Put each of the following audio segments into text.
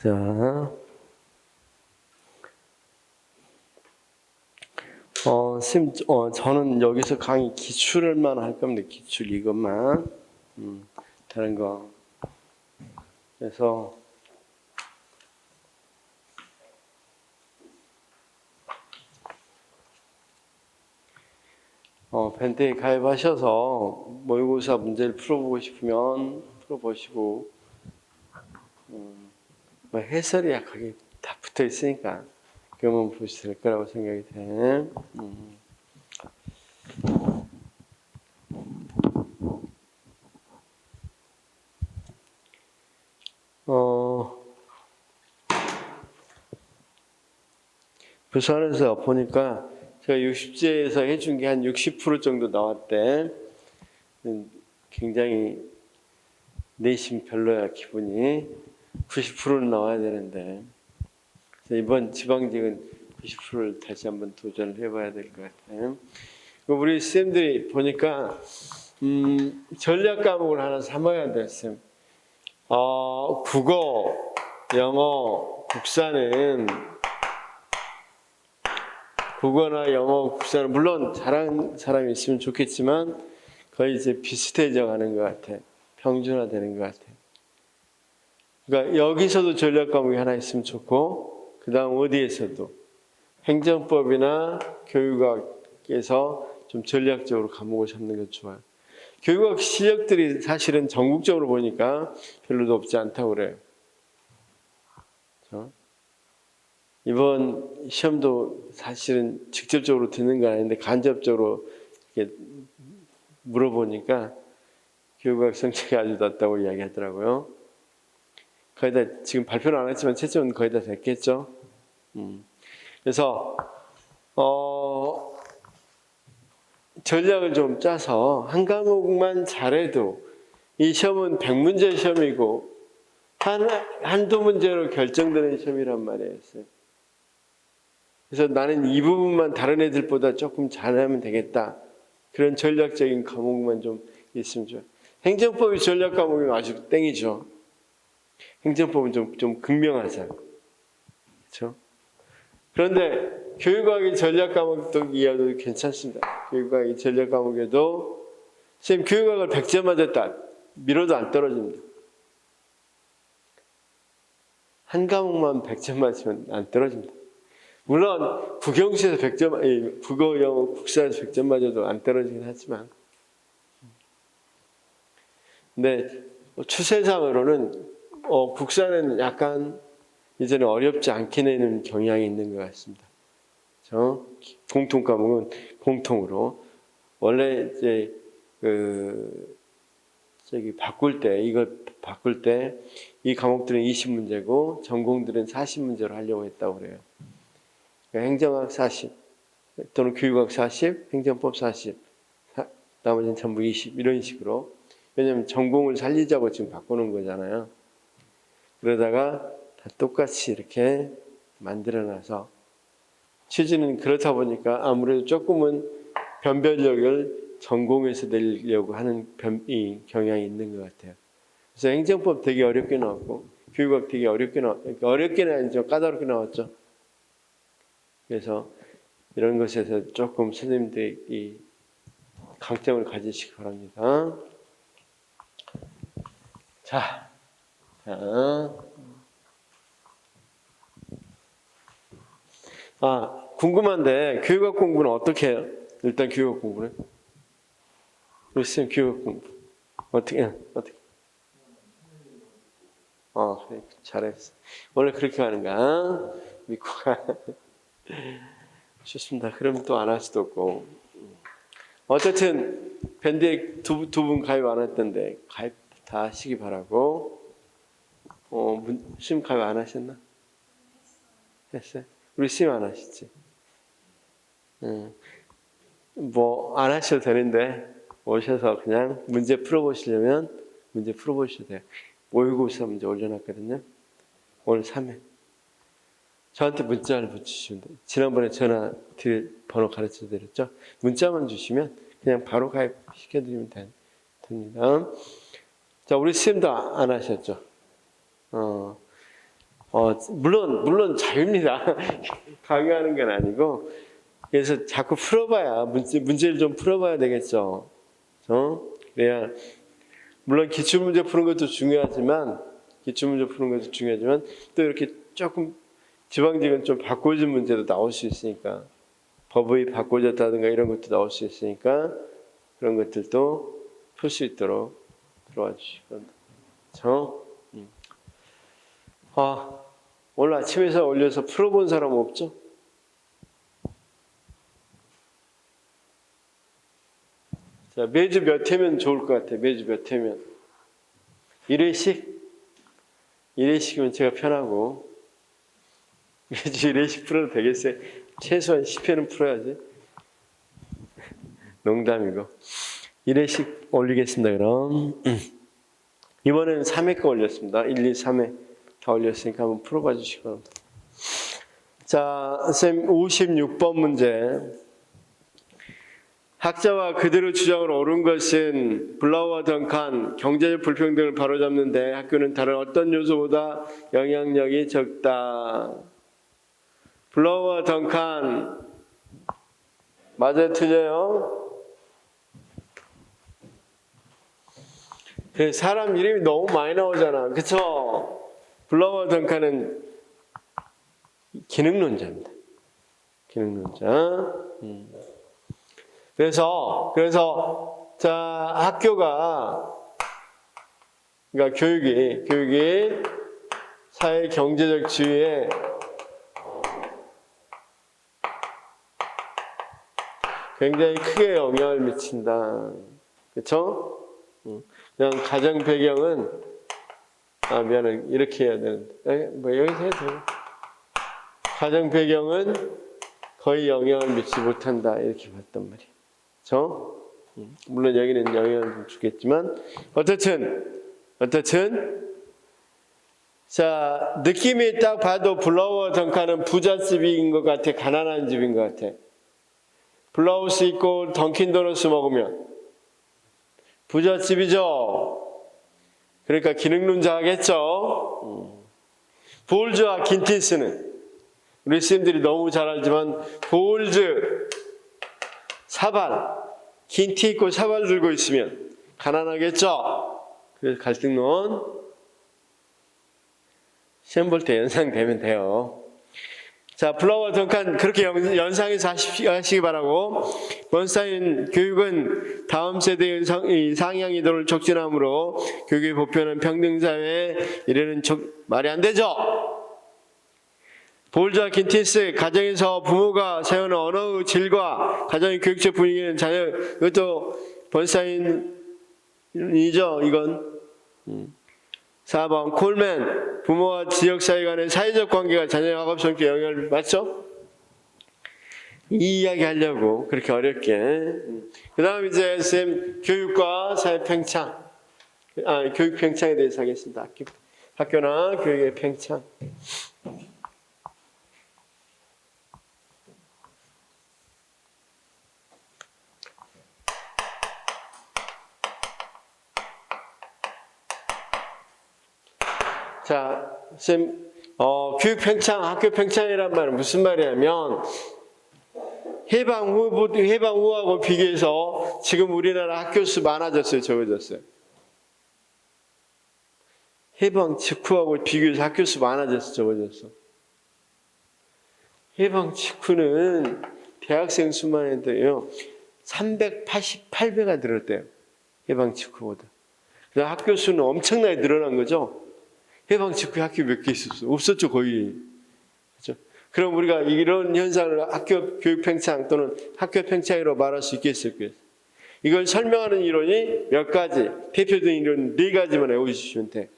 자, 쌤, 저는 여기서 강의 기출만 할 겁니다. 기출 이것만. 다른 거. 그래서, 밴드에 가입하셔서 모의고사 문제를 풀어보고 싶으면 풀어보시고, 뭐 해설이 약하게 다 붙어 있으니까, 그러면 보시면 될 거라고 생각이 돼. 부산에서 보니까 제가 60제에서 해준 게 한 60% 정도 나왔대. 굉장히 내심 별로야, 기분이. 90%는 나와야 되는데. 그래서 이번 지방직은 90%를 다시 한번 도전을 해봐야 될 것 같아요. 우리 쌤들이 보니까 전략 과목을 하나 삼아야 돼요, 쌤. 국어, 영어, 국사는 국어나 영어, 국사는 물론 잘하는 사람이 있으면 좋겠지만 거의 이제 비슷해져 가는 것 같아. 평준화되는 것 같아. 그러니까 여기서도 전략 과목이 하나 있으면 좋고, 그 다음 어디에서도 행정법이나 교육학에서 좀 전략적으로 과목을 잡는 게 좋아요. 교육학 실력들이 사실은 전국적으로 보니까 별로도 없지 않다고 그래요. 그렇죠? 이번 시험도 사실은 직접적으로 듣는 건 아닌데 간접적으로 이렇게 물어보니까 교육학 성적이 아주 낮다고 이야기하더라고요. 거의 다 지금 발표는 안 했지만 채점은 거의 다 됐겠죠. 그래서 전략을 좀 짜서 한 과목만 잘해도 이 시험은 100문제 시험이고 한두 문제로 결정되는 시험이란 말이에요. 그래서 나는 이 부분만 다른 애들보다 조금 잘하면 되겠다. 그런 전략적인 과목만 좀 있으면 좋아요. 행정법이 전략 과목이면 아주 땡이죠. 행정법은 좀 극명하잖아요. 그렇죠? 그런데 교육학의 전략 과목도 이해도 괜찮습니다. 교육학의 전략 과목에도 선생님 교육학을 100점 맞았다. 밀어도 안 떨어집니다. 한 과목만 100점 맞으면 안 떨어집니다. 물론 국영시에서 100점, 국어, 영어, 국사에서 100점 맞아도 안 떨어지긴 하지만 근데 추세상으로는 국사는 약간 이제는 어렵지 않게 내는 경향이 있는 것 같습니다. 그렇죠? 공통 과목은 공통으로 원래 이제 이걸 바꿀 때 이 과목들은 20문제고 전공들은 40문제로 하려고 했다고 그래요. 그러니까 행정학 40 또는 교육학 40, 행정법 40, 나머지는 전부 20 이런 식으로. 왜냐하면 전공을 살리자고 지금 바꾸는 거잖아요. 그러다가 다 똑같이 이렇게 만들어놔서 취지는 그렇다 보니까 아무래도 조금은 변별력을 전공에서 내려고 하는 경향이 있는 것 같아요. 그래서 행정법 되게 어렵게 나왔고 교육학 되게 어렵게 어렵게는 아니죠. 까다롭게 나왔죠. 그래서 이런 것에서 조금 선생님들이 강점을 가지시기 바랍니다. 자. 궁금한데 교육학 공부는 어떻게 해요? 일단 교육학 공부는? 우리 선생님 교육학 공부 어떻게 해요? 그래, 잘했어. 원래 그렇게 하는 거야. 믿고 가. 좋습니다. 그럼 또 안 할 수도 없고. 어쨌든 밴드에 두 분 가입 안 했던데 가입 다 하시기 바라고. 심 가입 안 하셨나? 했어요? 우리 심 안 하시지? 뭐 안 하셔도 되는데 오셔서 그냥 문제 풀어보시려면 문제 풀어보셔도 돼요. 모의고사 문제 올려놨거든요. 오늘 3회. 저한테 문자를 붙이시면 돼요. 지난번에 전화 드릴 번호 가르쳐 드렸죠. 문자만 주시면 그냥 바로 가입시켜드리면 됩니다. 자, 우리 쌤도 안 하셨죠? 물론 자유입니다. 강요하는 건 아니고, 그래서 자꾸 풀어봐야, 문제를 좀 풀어봐야 되겠죠. 그래야, 물론 기출문제 푸는 것도 중요하지만, 또 이렇게 조금 지방직은 좀 바꿔진 문제도 나올 수 있으니까, 법의 바꿔졌다든가 이런 것도 나올 수 있으니까, 그런 것들도 풀 수 있도록 들어와 주시기 바랍니다. 오늘 아침에서 올려서 풀어본 사람 없죠? 자, 매주 몇 회면 좋을 것 같아요. 매주 몇 회면. 1회씩? 1회씩이면 제가 편하고, 매주 1회씩 풀어도 되겠어요? 최소한 10회는 풀어야지. 농담이고. 1회씩 올리겠습니다, 그럼. 이번에는 3회 거 올렸습니다. 1, 2, 3회 다 올렸으니까 한번 풀어봐 주시기 바랍니다. 자, 선생님 56번 문제. 학자와 그들의 주장을 옳은 것은 블라우와 던칸 경제적 불평등을 바로잡는데 학교는 다른 어떤 요소보다 영향력이 적다. 블라우와 던칸 맞아요, 틀려요? 사람 이름이 너무 많이 나오잖아, 그쵸? 블라우와 던칸은 기능론자입니다. 기능론자. 그래서 자, 학교가, 그러니까 교육이 사회 경제적 지위에 굉장히 크게 영향을 미친다. 그쵸? 그냥 가정 배경은, 미안해. 이렇게 해야 되는데. 뭐 여기서 해도 돼요. 가정 배경은 거의 영향을 미치지 못한다. 이렇게 봤단 말이에요. 그쵸? 물론 여기는 영향을 좀 주겠지만, 어쨌든, 자, 느낌이 딱 봐도 블라우와 던칸은 부잣집인 것 같아? 가난한 집인 것 같아? 블라우스 입고 던킨 도너스 먹으면 부잣집이죠? 그러니까 기능론자 하겠죠? 볼즈와 긴티스는 우리 스님들이 너무 잘 알지만 볼즈, 사발, 긴티 입고 사발 들고 있으면 가난하겠죠? 그래서 갈등론 시험 볼 때 연상되면 돼요. 자, 블라우와 던칸 그렇게 연상해서 하시기 바라고. 번스타인 교육은 다음 세대의 상향 이동을 촉진하므로 교육의 보편은 평등사회에 이르는 말이 안 되죠. 볼즈와 긴티스 가정에서 부모가 세우는 언어의 질과 가정의 교육적 분위기는 자녀, 이것도 번스타인이죠, 이건. 4번 콜맨 부모와 지역사회 간의 사회적 관계가 자녀의 학업 성격에 영향을 맞죠? 이 이야기 하려고 그렇게 어렵게. 그 다음 이제 쌤 교육과 사회 팽창, 교육 팽창에 대해서 하겠습니다. 학교나 교육의 팽창. 자, 쌤, 교육 팽창, 학교 팽창이란 말은 무슨 말이냐면, 해방 후하고 비교해서 지금 우리나라 학교 수 많아졌어요, 적어졌어요? 해방 직후하고 비교해서 학교 수 많아졌어, 적어졌어? 해방 직후는 대학생 수만 해도요, 388배가 늘었대요. 해방 직후보다. 그래서 학교 수는 엄청나게 늘어난 거죠. 해방 직후에 학교 몇 개 있었어? 없었죠, 거의. 그렇죠? 그럼 우리가 이런 현상을 학교 교육 팽창 또는 학교 팽창이라고 말할 수 있겠어요? 이걸 설명하는 이론이 몇 가지, 대표적인 이론 4가지만 외워주시면 돼.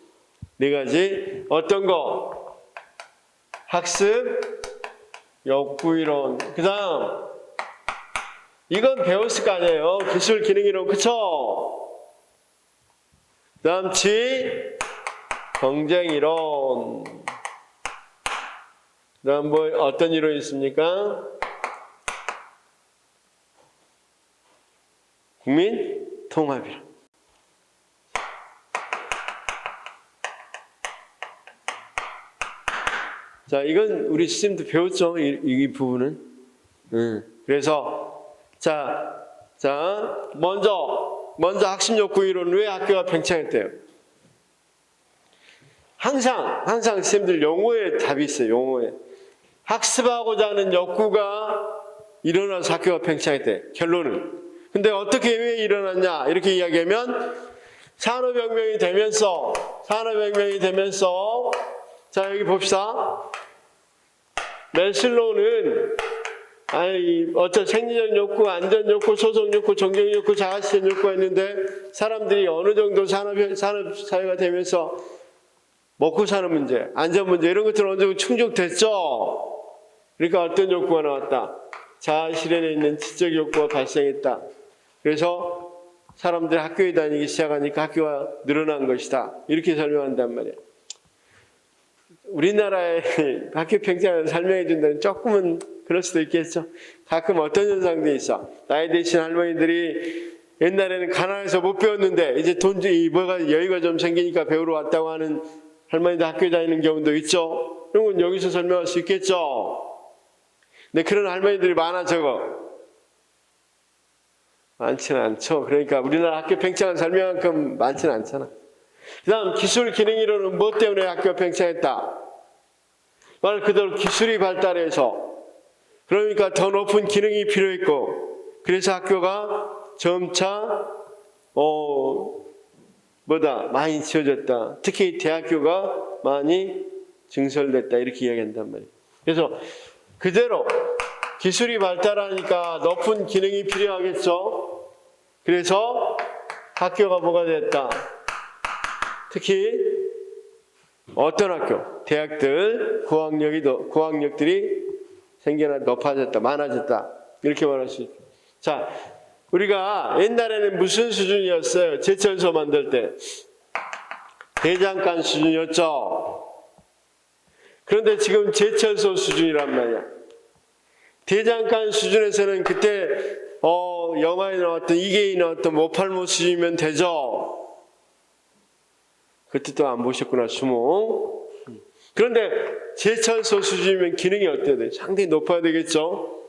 4가지. 어떤 거? 학습, 욕구 이론. 그 다음, 이건 배웠을 거 아니에요? 기술 기능 이론, 그쵸? 그 다음, 경쟁 이론. 그 다음 뭐 어떤 이론이 있습니까? 국민 통합 이론. 자, 이건 우리 스님도 배웠죠. 이 부분은. 그래서 자, 먼저 학습 욕구 이론 왜 학교가 팽창했대요? 항상 스님들 용어에 답이 있어요. 용어에 학습하고자 하는 욕구가 일어나서 학교가 팽창했대. 결론은. 근데 어떻게 왜 일어났냐 이렇게 이야기하면 산업혁명이 되면서 자 여기 봅시다. 매슬로우는 어떤 생리적 욕구, 안전 욕구, 소속 욕구, 존경 욕구, 자아실현 욕구가 있는데 사람들이 어느 정도 산업 사회가 되면서 먹고 사는 문제, 안전 문제 이런 것들은 어느 정도 충족됐죠. 그러니까 어떤 욕구가 나왔다. 자아실현에 있는 지적 욕구가 발생했다. 그래서 사람들이 학교에 다니기 시작하니까 학교가 늘어난 것이다. 이렇게 설명한단 말이에요. 우리나라의 학교 팽창을 설명해 준다면 조금은 그럴 수도 있겠죠. 가끔 어떤 현상들이 있어. 나이 드신 할머니들이 옛날에는 가난해서 못 배웠는데 이제 뭐가 여유가 좀 생기니까 배우러 왔다고 하는 할머니들 학교에 다니는 경우도 있죠. 그런 건 여기서 설명할 수 있겠죠. 근데 그런 할머니들이 많아 적어? 많지는 않죠. 그러니까 우리나라 학교 팽창을 설명한 만큼 많지는 않잖아. 그 다음 기술 기능 이론은 뭐 때문에 학교가 팽창했다? 말 그대로 기술이 발달해서 그러니까 더 높은 기능이 필요했고 그래서 학교가 점차 많이 지어졌다. 특히 대학교가 많이 증설됐다. 이렇게 이야기한단 말이에요. 그래서 그대로 기술이 발달하니까 높은 기능이 필요하겠죠. 그래서 학교가 뭐가 됐다. 특히 어떤 학교? 대학들, 고학력들이 생겨나 높아졌다, 많아졌다. 이렇게 말할 수 있죠. 자, 우리가 옛날에는 무슨 수준이었어요? 제철소 만들 때. 대장간 수준이었죠. 그런데 지금 제철소 수준이란 말이야. 대장간 수준에서는 그때 영화에 나왔던 이계에 나왔던 모팔모 수준이면 되죠. 그때 또 안 보셨구나, 수몽. 그런데 제철소 수준이면 기능이 어때야 돼? 상당히 높아야 되겠죠.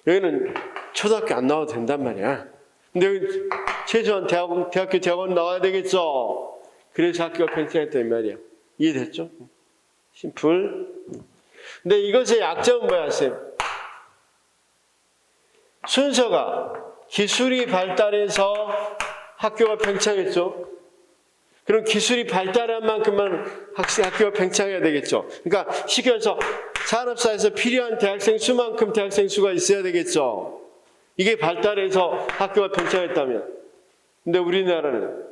여기는 초등학교 안 나와도 된단 말이야. 근데 여기 최소한 대학교 대학원 나와야 되겠죠. 그래서 학교가 팽창했단 말이야. 이해됐죠? 심플. 근데 이것의 약점은 뭐야, 쌤? 순서가 기술이 발달해서 학교가 팽창했죠. 그럼 기술이 발달한 만큼만 학교가 팽창해야 되겠죠. 그러니까 쉽게 해서 산업사에서 필요한 대학생 수만큼 대학생 수가 있어야 되겠죠. 이게 발달해서 학교가 팽창했다면. 근데 우리나라는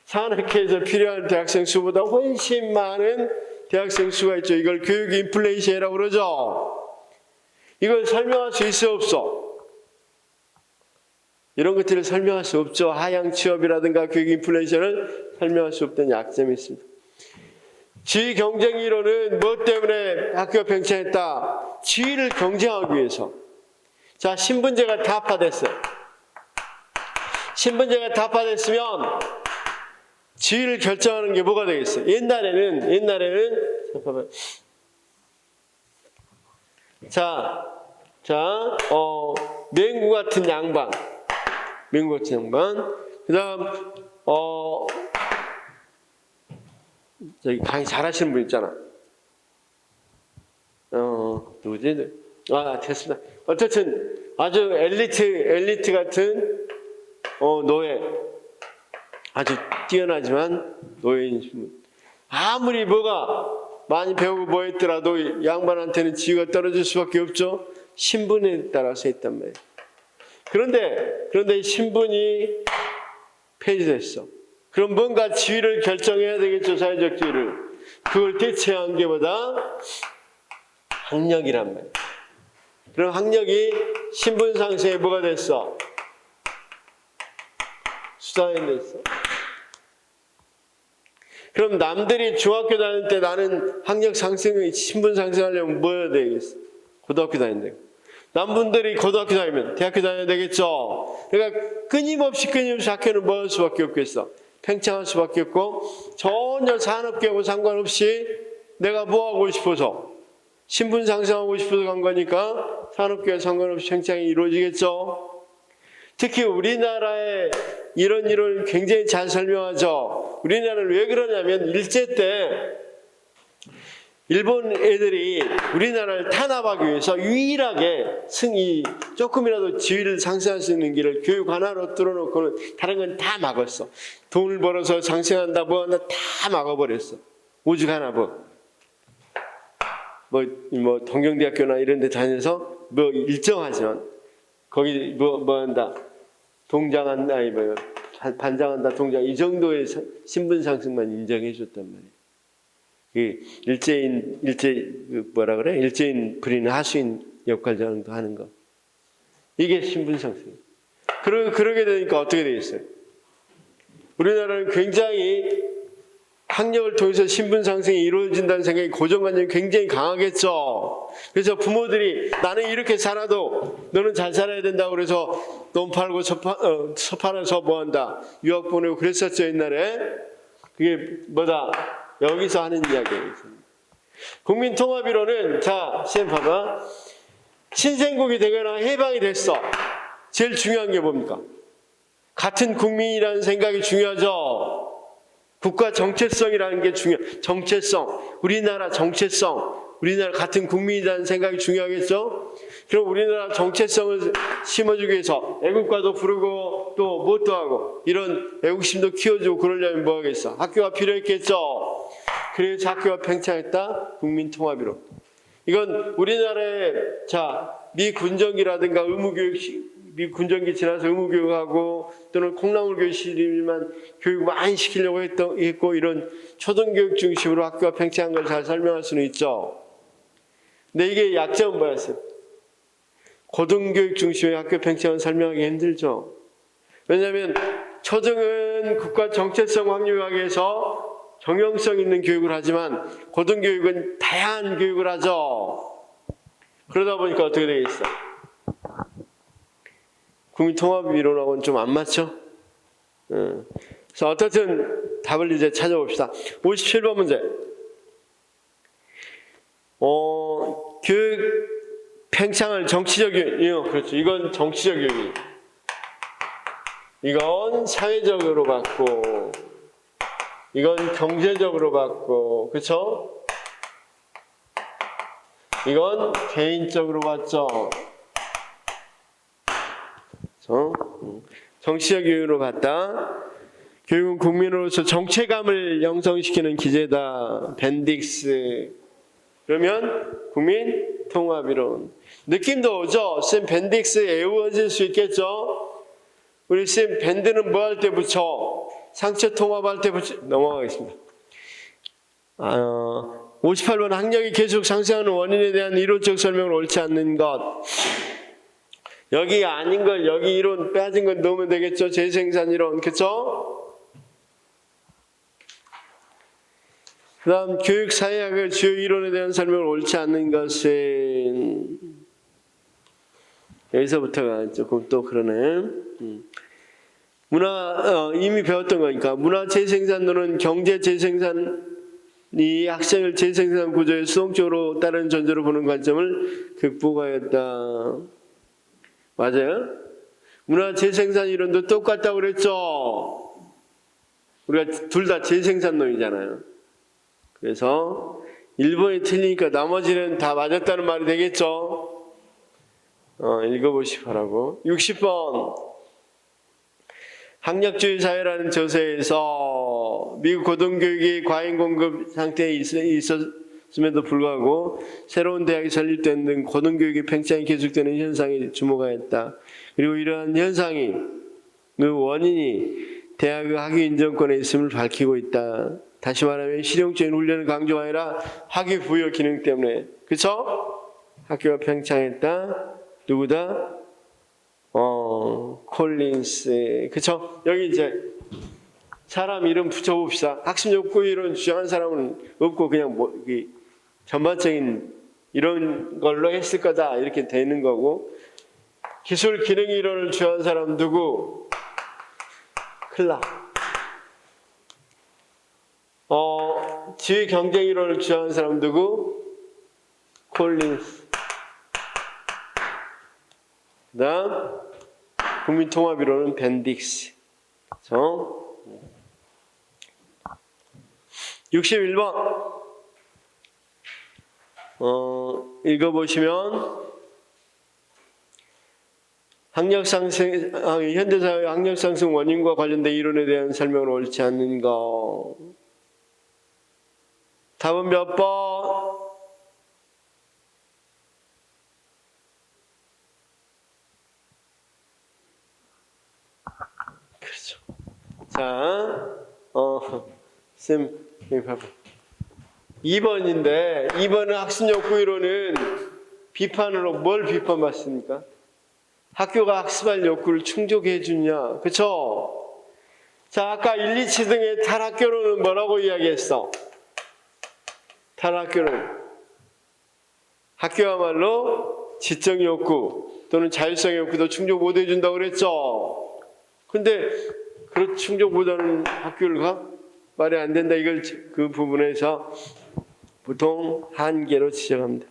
산업계에서 필요한 대학생 수보다 훨씬 많은 대학생 수가 있죠. 이걸 교육 인플레이션이라고 그러죠. 이걸 설명할 수 있어 없어? 이런 것들을 설명할 수 없죠. 하향 취업이라든가 교육 인플레이션을 설명할 수 없다는 약점이 있습니다. 지위 경쟁 이론은 뭐 때문에 학교가 팽창했다? 지위를 경쟁하기 위해서. 자, 신분제가 타파됐어요. 신분제가 타파됐으면 지위를 결정하는 게 뭐가 되겠어요? 옛날에는 잠깐만. 맹구 같은 양반. 그 다음, 저기 강의 잘하시는 분 있잖아. 누구지? 됐습니다. 어쨌든 아주 엘리트 같은 노예. 아주 뛰어나지만 노예인 분. 아무리 뭐가 많이 배우고 뭐 했더라도 양반한테는 지위가 떨어질 수밖에 없죠. 신분에 따라서 했단 말이에요. 그런데 신분이 폐지됐어. 그럼 뭔가 지위를 결정해야 되겠죠. 사회적 지위를. 그걸 대체한 게 뭐다? 학력이란 말이에요. 그럼 학력이 신분 상승에 뭐가 됐어? 수단이 됐어. 그럼 남들이 중학교 다닐 때 나는 학력 상승, 신분 상승하려면 뭐 해야 되겠어? 고등학교 다닌다. 남분들이 고등학교 다니면 대학교 다녀야 되겠죠. 그러니까 끊임없이 학교는 뭐 할 수밖에 없겠어? 팽창할 수밖에 없고 전혀 산업계하고 상관없이 내가 뭐 하고 싶어서 신분 상승하고 싶어서 간 거니까 산업계와 상관없이 팽창이 이루어지겠죠. 특히 우리나라의 이런 일을 굉장히 잘 설명하죠. 우리나라는 왜 그러냐면 일제 때 일본 애들이 우리나라를 탄압하기 위해서 유일하게 조금이라도 지위를 상승할 수 있는 길을 교육 하나로 뚫어놓고는 다른 건 다 막았어. 돈을 벌어서 상승한다 뭐한다 다 막아버렸어. 오직 하나 뭐 동경대학교나 이런 데 다녀서 뭐 일정하지만 거기 뭐 한다 동장한다 반장한다 동장 이 정도의 신분 상승만 인정해 줬단 말이에요. 일제인 부리는 하수인 역할 정도 하는 거. 이게 신분 상승. 그러게 되니까 어떻게 되겠어요? 우리나라는 굉장히 학력을 통해서 신분 상승이 이루어진다는 생각이 고정관념이 굉장히 강하겠죠. 그래서 부모들이 나는 이렇게 살아도 너는 잘 살아야 된다고 그래서 돈 팔고 서 팔아서 뭐 한다. 유학 보내고 그랬었죠 옛날에. 그게 뭐다. 여기서 하는 이야기예요. 국민통합이론은 자, 쌤 봐봐. 신생국이 되거나 해방이 됐어. 제일 중요한 게 뭡니까? 같은 국민이라는 생각이 중요하죠. 국가 정체성이라는 게 정체성, 우리나라 정체성, 우리나라 같은 국민이라는 생각이 중요하겠죠? 그럼 우리나라 정체성을 심어주기 위해서 애국가도 부르고 또 뭣도 하고 이런 애국심도 키워주고 그러려면 뭐 하겠어? 학교가 필요했겠죠? 그래서 학교가 팽창했다? 국민통합이론. 이건 우리나라의 미 군정기라든가 미 군정기 지나서 의무교육하고 또는 콩나물교실이만 교육 많이 시키려고 했고 이런 초등교육 중심으로 학교가 팽창한 걸 잘 설명할 수는 있죠. 근데 이게 약점은 뭐였어요? 고등교육 중심의 학교 팽창은 설명하기 힘들죠. 왜냐하면 초등은 국가 정체성 확립하기 위해서 정형성 있는 교육을 하지만 고등교육은 다양한 교육을 하죠. 그러다 보니까 어떻게 되겠어? 국민통합 이론하고는 좀 안 맞죠? 그래서 어떻든 답을 이제 찾아봅시다. 57번 문제. 교육 팽창을 정치적 이유, 그렇죠. 이건 정치적 요인. 이건 사회적으로 봤고, 이건 경제적으로 봤고, 그렇죠? 이건 개인적으로 봤죠. 정치적 이유로 봤다. 교육은 국민으로서 정체감을 형성시키는 기제다. 벤딕스. 그러면 국민 통합이론. 느낌도 오죠? 쌤 벤딕스 애우어질 수 있겠죠? 우리 쌤 밴드는 뭐 할 때 붙여? 상처 통합할 때 붙여? 넘어가겠습니다. 58번 학력이 계속 상승하는 원인에 대한 이론적 설명을 옳지 않는 것. 여기 아닌 걸 여기 이론 빼진 걸 넣으면 되겠죠? 재생산 이론. 그쵸? 그 다음 교육사회학의 주요 이론에 대한 설명을 옳지 않는 것은 여기서부터가 조금 또 그러네. 이미 배웠던 거니까 문화 재생산론은 경제 재생산이 학생을 재생산 구조의 수동적으로 다른 전제로 보는 관점을 극복하였다. 맞아요? 문화 재생산 이론도 똑같다고 그랬죠? 우리가 둘 다 재생산론이잖아요. 그래서 1번이 틀리니까 나머지는 다 맞았다는 말이 되겠죠? 읽어보시라고. 60번. 학력주의 사회라는 저서에서 미국 고등교육이 과잉 공급 상태에 있었음에도 불구하고 새로운 대학이 설립된 등 고등교육의 팽창이 계속되는 현상에 주목하였다. 그리고 이러한 현상이 그 원인이 대학의 학위 인정권에 있음을 밝히고 있다. 다시 말하면 실용적인 훈련을 강조하여라 학위 부여 기능 때문에. 그쵸? 학교가 팽창했다. 누구다? 콜린스. 그쵸? 여기 이제 사람 이름 붙여봅시다. 학습 욕구 이론 주장한 사람은 없고 그냥 전반적인 이런 걸로 했을 거다 이렇게 되는 거고, 기술 기능 이론을 주장한 사람 누구? 클라. 지위 경쟁 이론을 주장한 사람 누구? 콜린스. 그 다음 국민통합위원회는 벤딕스. 그렇죠? 61번 읽어보시면 현대사회의 학력상승 원인과 관련된 이론에 대한 설명은 옳지 않는가. 답은 몇 번? 그렇죠. 자, 쌤, 여기 봐봐. 2번인데 2번은 학습욕구 이론은 비판으로 뭘 비판받습니까? 학교가 학습할 욕구를 충족해 주냐. 그쵸? 자, 아까 1, 2치 등의 탈학교로는 뭐라고 이야기했어? 탈학교는 학교야말로 지적 욕구 또는 자율성 욕구도 충족 못 해준다고 그랬죠? 근데 그 충족보다는 학교를 가? 말이 안 된다. 이걸 그 부분에서 보통 한계로 지적합니다.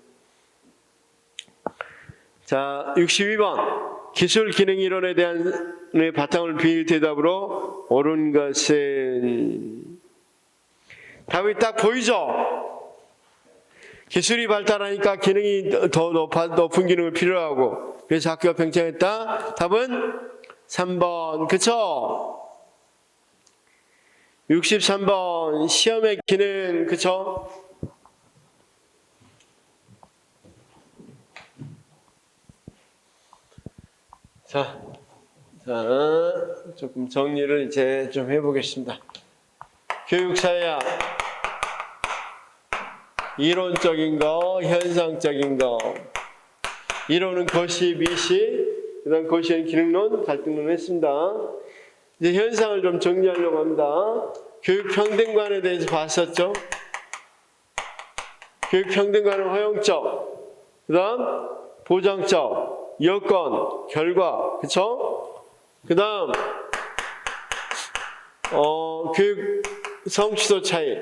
자, 62번. 기술 기능 이론에 대한 바탕을 비밀 대답으로 옳은 것은 답이 딱 보이죠? 기술이 발달하니까 기능이 더 높은 기능을 필요로 하고 그래서 학교가 팽창했다. 답은 3번. 그쵸? 63번 시험의 기능. 그쵸? 자, 조금 정리를 이제 좀 해보겠습니다. 교육사회학 이론적인 거, 현상적인 거. 이론은 거시, 미시, 그 다음 거시는 기능론, 갈등론 했습니다. 이제 현상을 좀 정리하려고 합니다. 교육평등관에 대해서 봤었죠? 교육평등관은 허용적, 그 다음 보장적, 여건, 결과, 그쵸? 그 다음 교육 성취도 차이.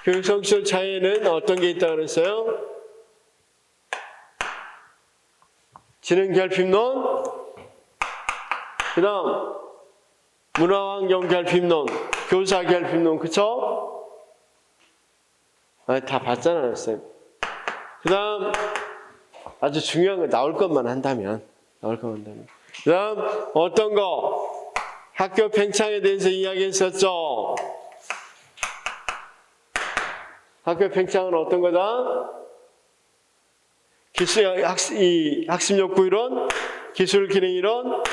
교육 성취도 차이에는 어떤 게 있다고 그랬어요? 지능 결핍론, 그 다음 문화환경 결핍론, 교사 결핍론, 그쵸? 다 봤잖아요, 쌤. 그 다음 아주 중요한 거 나올 것만 한다면 그 다음 어떤 거? 학교 팽창에 대해서 이야기했었죠. 학교 팽창은 어떤 거다? 학습 욕구 이론, 기술 기능 이론,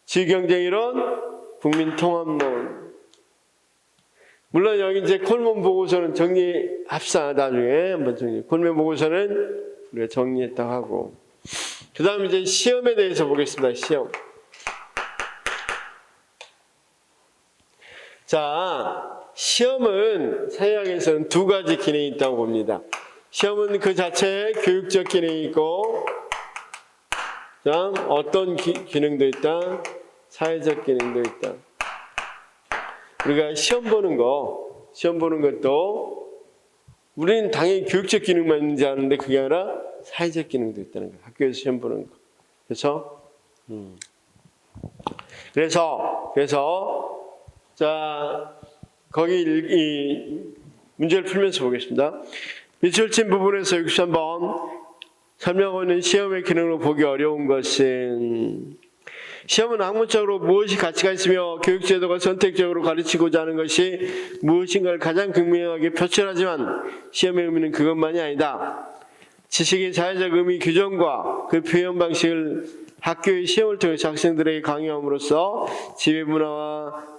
지경쟁 이론, 국민 통합론. 물론 여기 이제 콜몬 보고서는 정리합시다. 나중에 한번 콜몬 보고서는 우리가 정리했다고 하고. 그 다음 이제 시험에 대해서 보겠습니다. 시험. 자, 시험은 사회학에서는 두 가지 기능이 있다고 봅니다. 시험은 그 자체에 교육적 기능이 있고, 그다음 어떤 기능도 있다? 사회적 기능도 있다. 우리가 시험 보는 것도 우리는 당연히 교육적 기능만 있는지 아는데 그게 아니라 사회적 기능도 있다는 거예요. 학교에서 시험 보는 거. 그렇죠? 그래서 자, 거기 이 문제를 풀면서 보겠습니다. 밑줄친 부분에서 63번 설명하고 있는 시험의 기능으로 보기 어려운 것은 시험은 학문적으로 무엇이 가치가 있으며 교육제도가 선택적으로 가르치고자 하는 것이 무엇인가를 가장 극명하게 표출하지만 시험의 의미는 그것만이 아니다. 지식의 사회적 의미 규정과 그 표현 방식을 학교의 시험을 통해서 학생들에게 강요함으로써 지배 문화와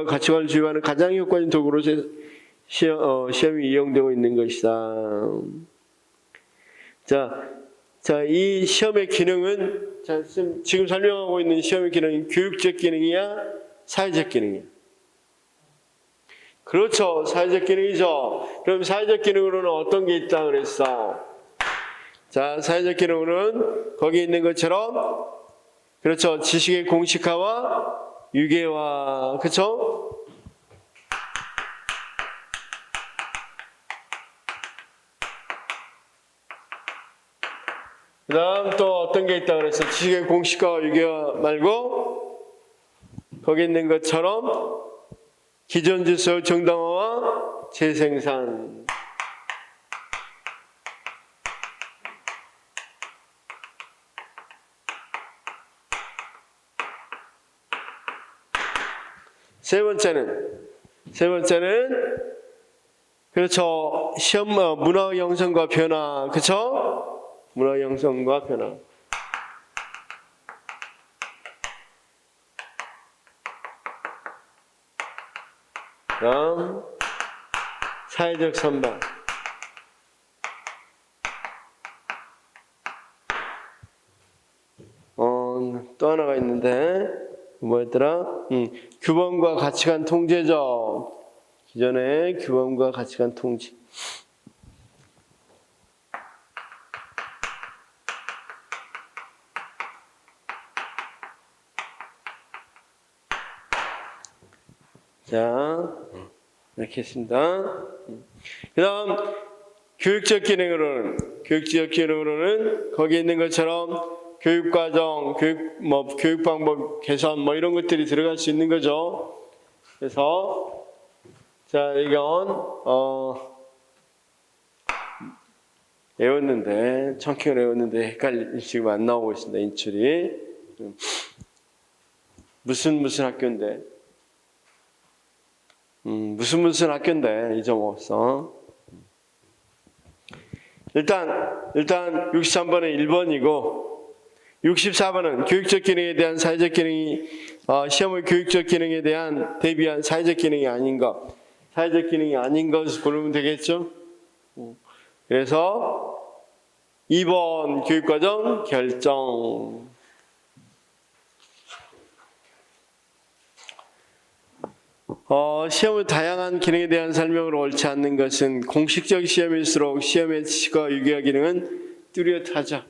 가치관을 주입하는 가장 효과적인 도구로 시험이 이용되고 있는 것이다. 자, 이 시험의 기능은 지금 설명하고 있는 시험의 기능은 교육적 기능이야? 사회적 기능이야? 그렇죠. 사회적 기능이죠. 그럼 사회적 기능으로는 어떤 게 있다 그랬어? 자, 사회적 기능으로는 거기 있는 것처럼 그렇죠. 지식의 공식화와 유계화, 그렇죠? 그 다음 또 어떤 게 있다 그랬어? 지식의 공식화와 유기화 말고 거기 있는 것처럼 기존 질서의 정당화와 재생산. 세 번째는 그렇죠. 시험 문화 형성과 변화. 그렇죠? 문화 형성과 변화. 다음 사회적 선발. 또 하나가 있는데 뭐였더라? 규범과 가치관 통제죠. 기존의 규범과 가치관 통제. 자, 이렇게 했습니다. 그 다음, 교육적 기능으로는 거기에 있는 것처럼 교육과정, 교육 방법 개선, 이런 것들이 들어갈 수 있는 거죠. 그래서, 자, 이건, 외웠는데, 청킹을 외웠는데 지금 안 나오고 있습니다. 인출이. 무슨 학교인데. 무슨 학교인데 잊어먹었어. 일단 63번은 1번이고 64번은 교육적 기능에 대한 사회적 기능이 시험의 교육적 기능에 대한 대비한 사회적 기능이 아닌 것. 사회적 기능이 아닌 것을 고르면 되겠죠. 그래서 2번 교육과정 결정. 시험의 다양한 기능에 대한 설명을 옳지 않는 것은 공식적 시험일수록 시험의 지식과 유기화 기능은 뚜렷하죠.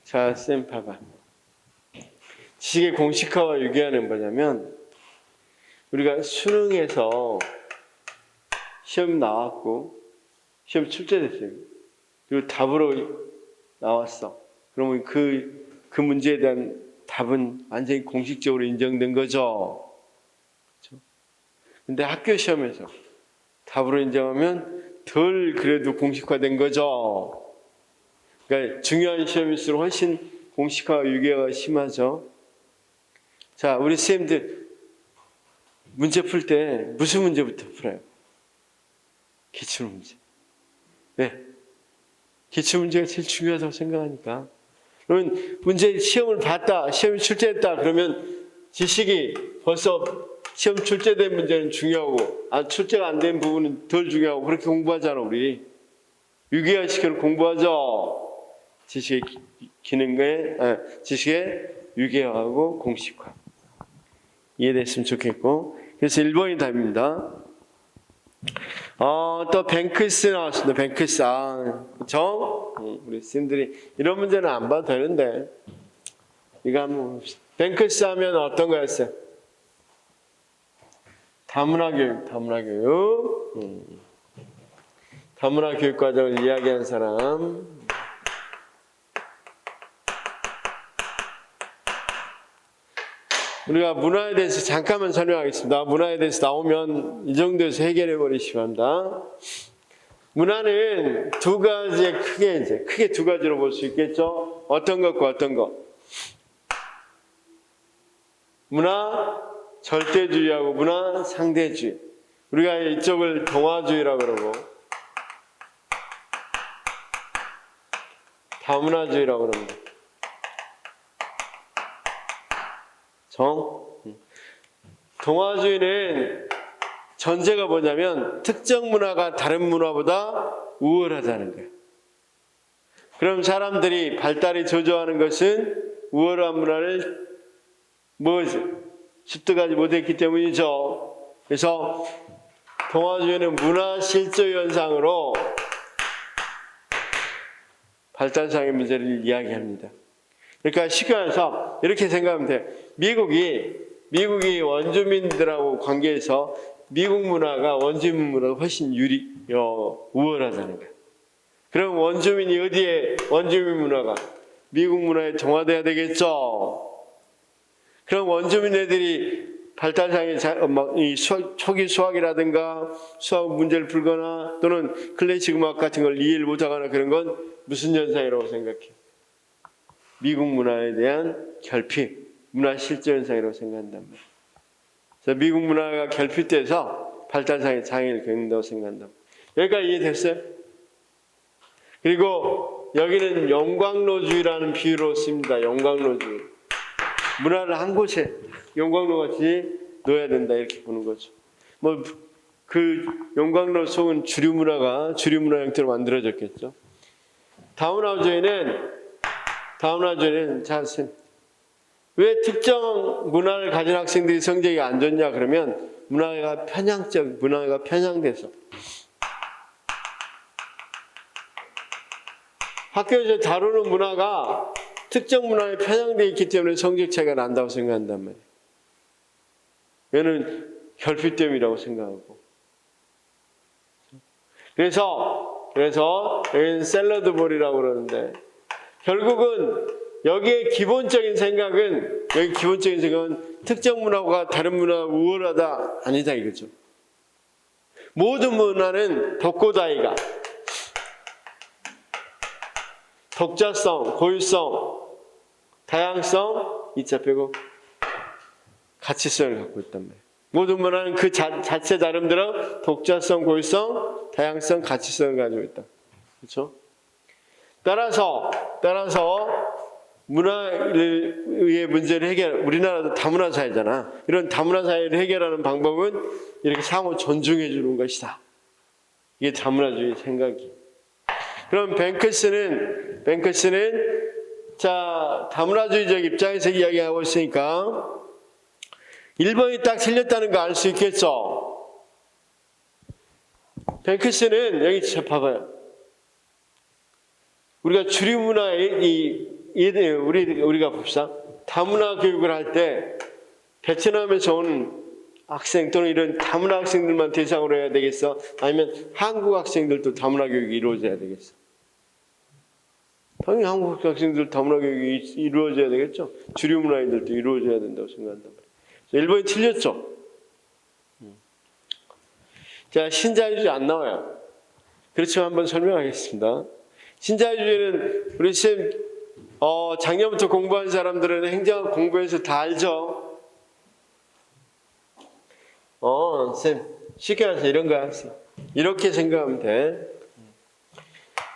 자, 쌤 봐봐. 지식의 공식화와 유기화는 뭐냐면 우리가 수능에서 시험 나왔고 시험 출제됐어요. 그리고 답으로 나왔어. 그러면 그 문제에 대한 답은 완전히 공식적으로 인정된 거죠. 근데 학교 시험에서 답으로 인정하면 덜 그래도 공식화된 거죠. 그러니까 중요한 시험일수록 훨씬 공식화와 유기화가 심하죠. 자, 우리 선생님들 문제 풀 때 무슨 문제부터 풀어요? 기출문제. 네. 기출문제가 제일 중요하다고 생각하니까. 그러면 문제 시험을 봤다, 시험이 출제했다 그러면 지식이 벌써 시험 출제된 문제는 중요하고 출제가 안 된 부분은 덜 중요하고 그렇게 공부하잖아 우리. 유기화 시켜서 공부하죠. 지식의 유기화하고 공식화. 이해됐으면 좋겠고. 그래서 1번이 답입니다. 또 뱅크스 나왔습니다. 뱅크스. 그렇죠? 우리 선생님들이 이런 문제는 안 봐도 되는데 이거 한번 봅시다. 뱅크스 하면 어떤 거였어요? 다문화 교육 과정을 이야기한 사람. 우리가 문화에 대해서 잠깐만 설명하겠습니다. 문화에 대해서 나오면 이 정도에서 해결해 버리시기 바랍니다. 문화는 두 가지에 크게 두 가지로 볼 수 있겠죠. 어떤 것과 어떤 것. 문화 절대주의하고 문화 상대주의. 우리가 이쪽을 동화주의라고 그러고 다문화주의라고 그럽니다. 동화주의는 전제가 뭐냐면 특정 문화가 다른 문화보다 우월하다는 거예요. 그럼 사람들이 발달이 저조하는 것은 우월한 문화를 습득하지 못했기 때문이죠. 그래서 동화주의는 문화 실조 현상으로 발달상의 문제를 이야기합니다. 그러니까 쉽게 말해서 이렇게 생각하면 돼요. 미국이 원주민들하고 관계해서 미국 문화가 원주민 문화가 훨씬 우월하다는 거예요. 그럼 원주민이 어디에 원주민 문화가 미국 문화에 동화돼야 되겠죠. 그럼 원주민 애들이 발달장애 초기 수학이라든가 수학 문제를 풀거나 또는 클래식 음악 같은 걸 이해를 못하거나 그런 건 무슨 현상이라고 생각해? 미국 문화에 대한 결핍, 문화 실제 현상이라고 생각한단 말이에요. 그래서 미국 문화가 결핍돼서 발달장애 장애를 겪는다고 생각한다. 여기까지 이해됐어요? 그리고 여기는 영광로주의라는 비유로 씁니다. 영광로주의. 문화를 한 곳에 영광로 같이 놓아야 된다 이렇게 보는 거죠. 뭐 그 영광로 속은 주류 문화 형태로 만들어졌겠죠. 다문화주의는 자, 왜 특정 문화를 가진 학생들이 성적이 안 좋냐 그러면 문화가 편향돼서 학교에서 다루는 문화가 특정 문화에 편향되어 있기 때문에 성적 차이가 난다고 생각한단 말이에요. 얘는 결핍됨이라고 생각하고. 그래서 여기는 샐러드볼이라고 그러는데 결국은 여기에 기본적인 생각은 특정 문화가 다른 문화가 우월하다 아니다 이거죠. 모든 문화는 독고다이가 독자성, 고유성, 다양성, 이자 빼고 가치성을 갖고 있단 말이에요. 모든 문화는 그 자체 나름대로 독자성, 고유성, 다양성, 가치성을 가지고 있다. 그렇죠? 따라서 문화의 문제를 우리나라도 다문화 사회잖아. 이런 다문화 사회를 해결하는 방법은 이렇게 상호 존중해 주는 것이다. 이게 다문화주의 생각이. 그럼 뱅크스는 자, 다문화주의적 입장에서 이야기하고 있으니까 1번이 딱 틀렸다는 거 알 수 있겠죠? 뱅크스는 여기 봐봐요. 우리가 주류 문화에 우리가 봅시다. 다문화 교육을 할 때 베트남에서 온 학생 또는 이런 다문화 학생들만 대상으로 해야 되겠어? 아니면 한국 학생들도 다문화 교육이 이루어져야 되겠어? 당연히 한국 학생들 다문화 교육이 이루어져야 되겠죠? 주류 문화인들도 이루어져야 된다고 생각한단 말이에요. 1번이 틀렸죠? 자, 신자유주의 안 나와요. 그렇지만 한번 설명하겠습니다. 신자유주의는 우리 쌤 작년부터 공부한 사람들은 행정학 공부해서 다 알죠? 쌤 쉽게 해서 이런 거 하세요. 이렇게 생각하면 돼.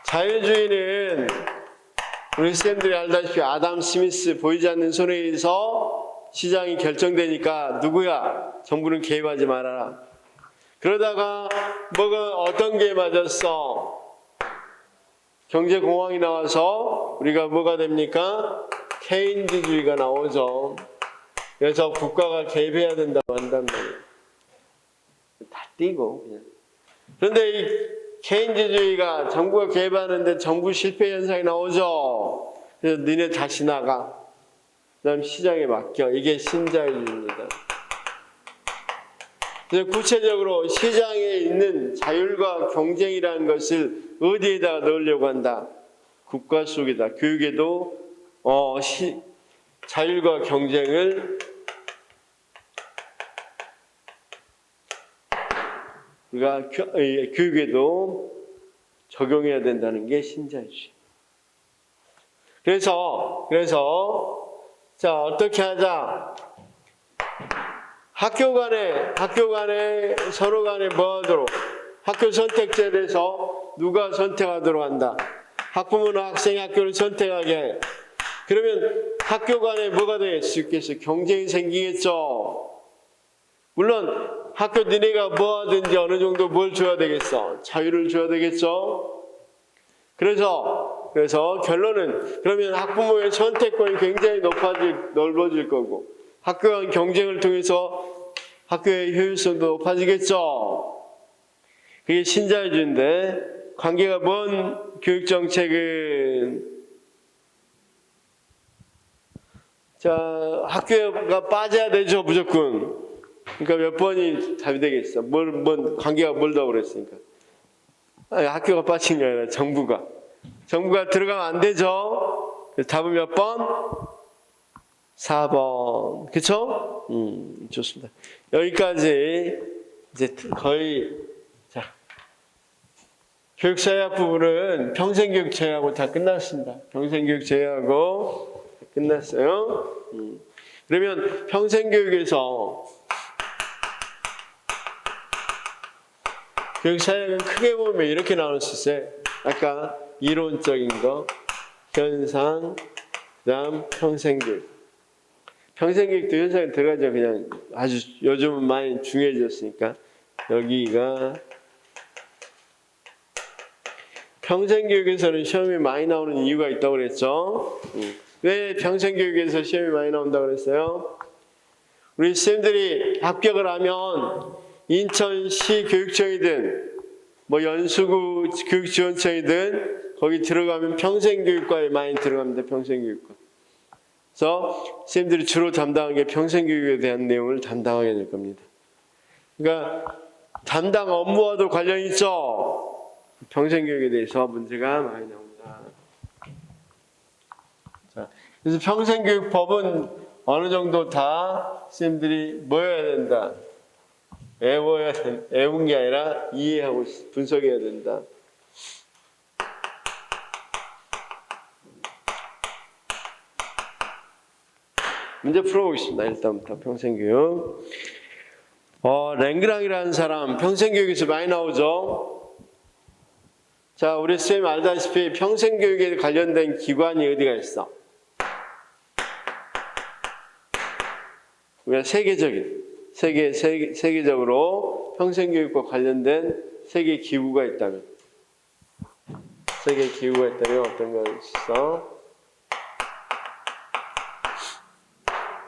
자유주의는 우리 쌤들이 알다시피 아담 스미스 보이지 않는 손에 의해서 시장이 결정되니까 누구야? 정부는 개입하지 말아라. 그러다가 어떤 게 맞았어? 경제공황이 나와서 우리가 뭐가 됩니까? 케인즈주의가 나오죠. 그래서 국가가 개입해야 된다고 한단 말이에요. 다 띄고 그냥. 그런데 이 케인즈주의가 정부가 개입하는데 정부 실패 현상이 나오죠. 그래서 너네 다시 나가. 그 다음 시장에 맡겨. 이게 신자유주의입니다. 그래서 구체적으로 시장에 있는 자율과 경쟁이라는 것을 어디에다가 넣으려고 한다? 국가 속에다. 교육에도 자율과 경쟁을 우리가 교육에도 적용해야 된다는 게 신자유주의. 그래서 자, 어떻게 하자? 학교 간에 서로 간에 뭐 하도록? 학교 선택제에서 누가 선택하도록 한다? 학부모는 학생이 학교를 선택하게 해. 그러면 학교 간에 뭐가 될 수 있겠어요? 경쟁이 생기겠죠? 물론 학교 니네가 뭐 하든지 어느 정도 뭘 줘야 되겠어? 자유를 줘야 되겠죠? 그래서 결론은 그러면 학부모의 선택권이 굉장히 넓어질 거고 학교 간 경쟁을 통해서 학교의 효율성도 높아지겠죠? 그게 신자유주의인데 관계가 먼 교육정책은 자, 학교가 빠져야 되죠, 무조건. 그러니까 몇 번이 답이 되겠어. 관계가 멀다고 그랬으니까. 아니, 학교가 빠진 게 아니라 정부가 들어가면 안 되죠. 그래서 답은 몇 번? 4번. 그쵸? 좋습니다. 여기까지 이제 거의, 자, 교육사회학 부분은 평생교육 제외하고 다 끝났습니다. 평생교육 제외하고 끝났어요. 그러면 평생교육에서 교육사회학은 크게 보면 이렇게 나눌 수 있어요. 아까 이론적인 거, 현상, 그다음 평생교육. 평생교육도 현상에 들어가죠. 그냥 아주 요즘은 많이 중요해졌으니까. 여기가 평생교육에서는 시험이 많이 나오는 이유가 있다고 그랬죠. 왜 평생교육에서 시험이 많이 나온다고 그랬어요? 우리 쌤들이 합격을 하면 인천시 교육청이든 뭐 연수구 교육지원청이든 거기 들어가면 평생교육과에 많이 들어갑니다. 평생교육과. 그래서 쌤들이 주로 담당한 게 평생교육에 대한 내용을 담당하게 될 겁니다. 그러니까 담당 업무와도 관련이 있죠. 평생교육에 대해서 문제가 많이 나온다. 자, 그래서 평생교육법은 어느 정도 다 쌤들이 뭐 해야 된다? 외운 게 아니라 이해하고 분석해야 된다. 문제 풀어보겠습니다. 일단부터 평생교육. 랭그랑이라는 사람 평생교육에서 많이 나오죠. 자, 우리 쌤 알다시피 평생교육에 관련된 기관이 어디가 있어? 우리가 세계적으로 평생교육과 관련된 세계 기구가 있다면 어떤 거 있어?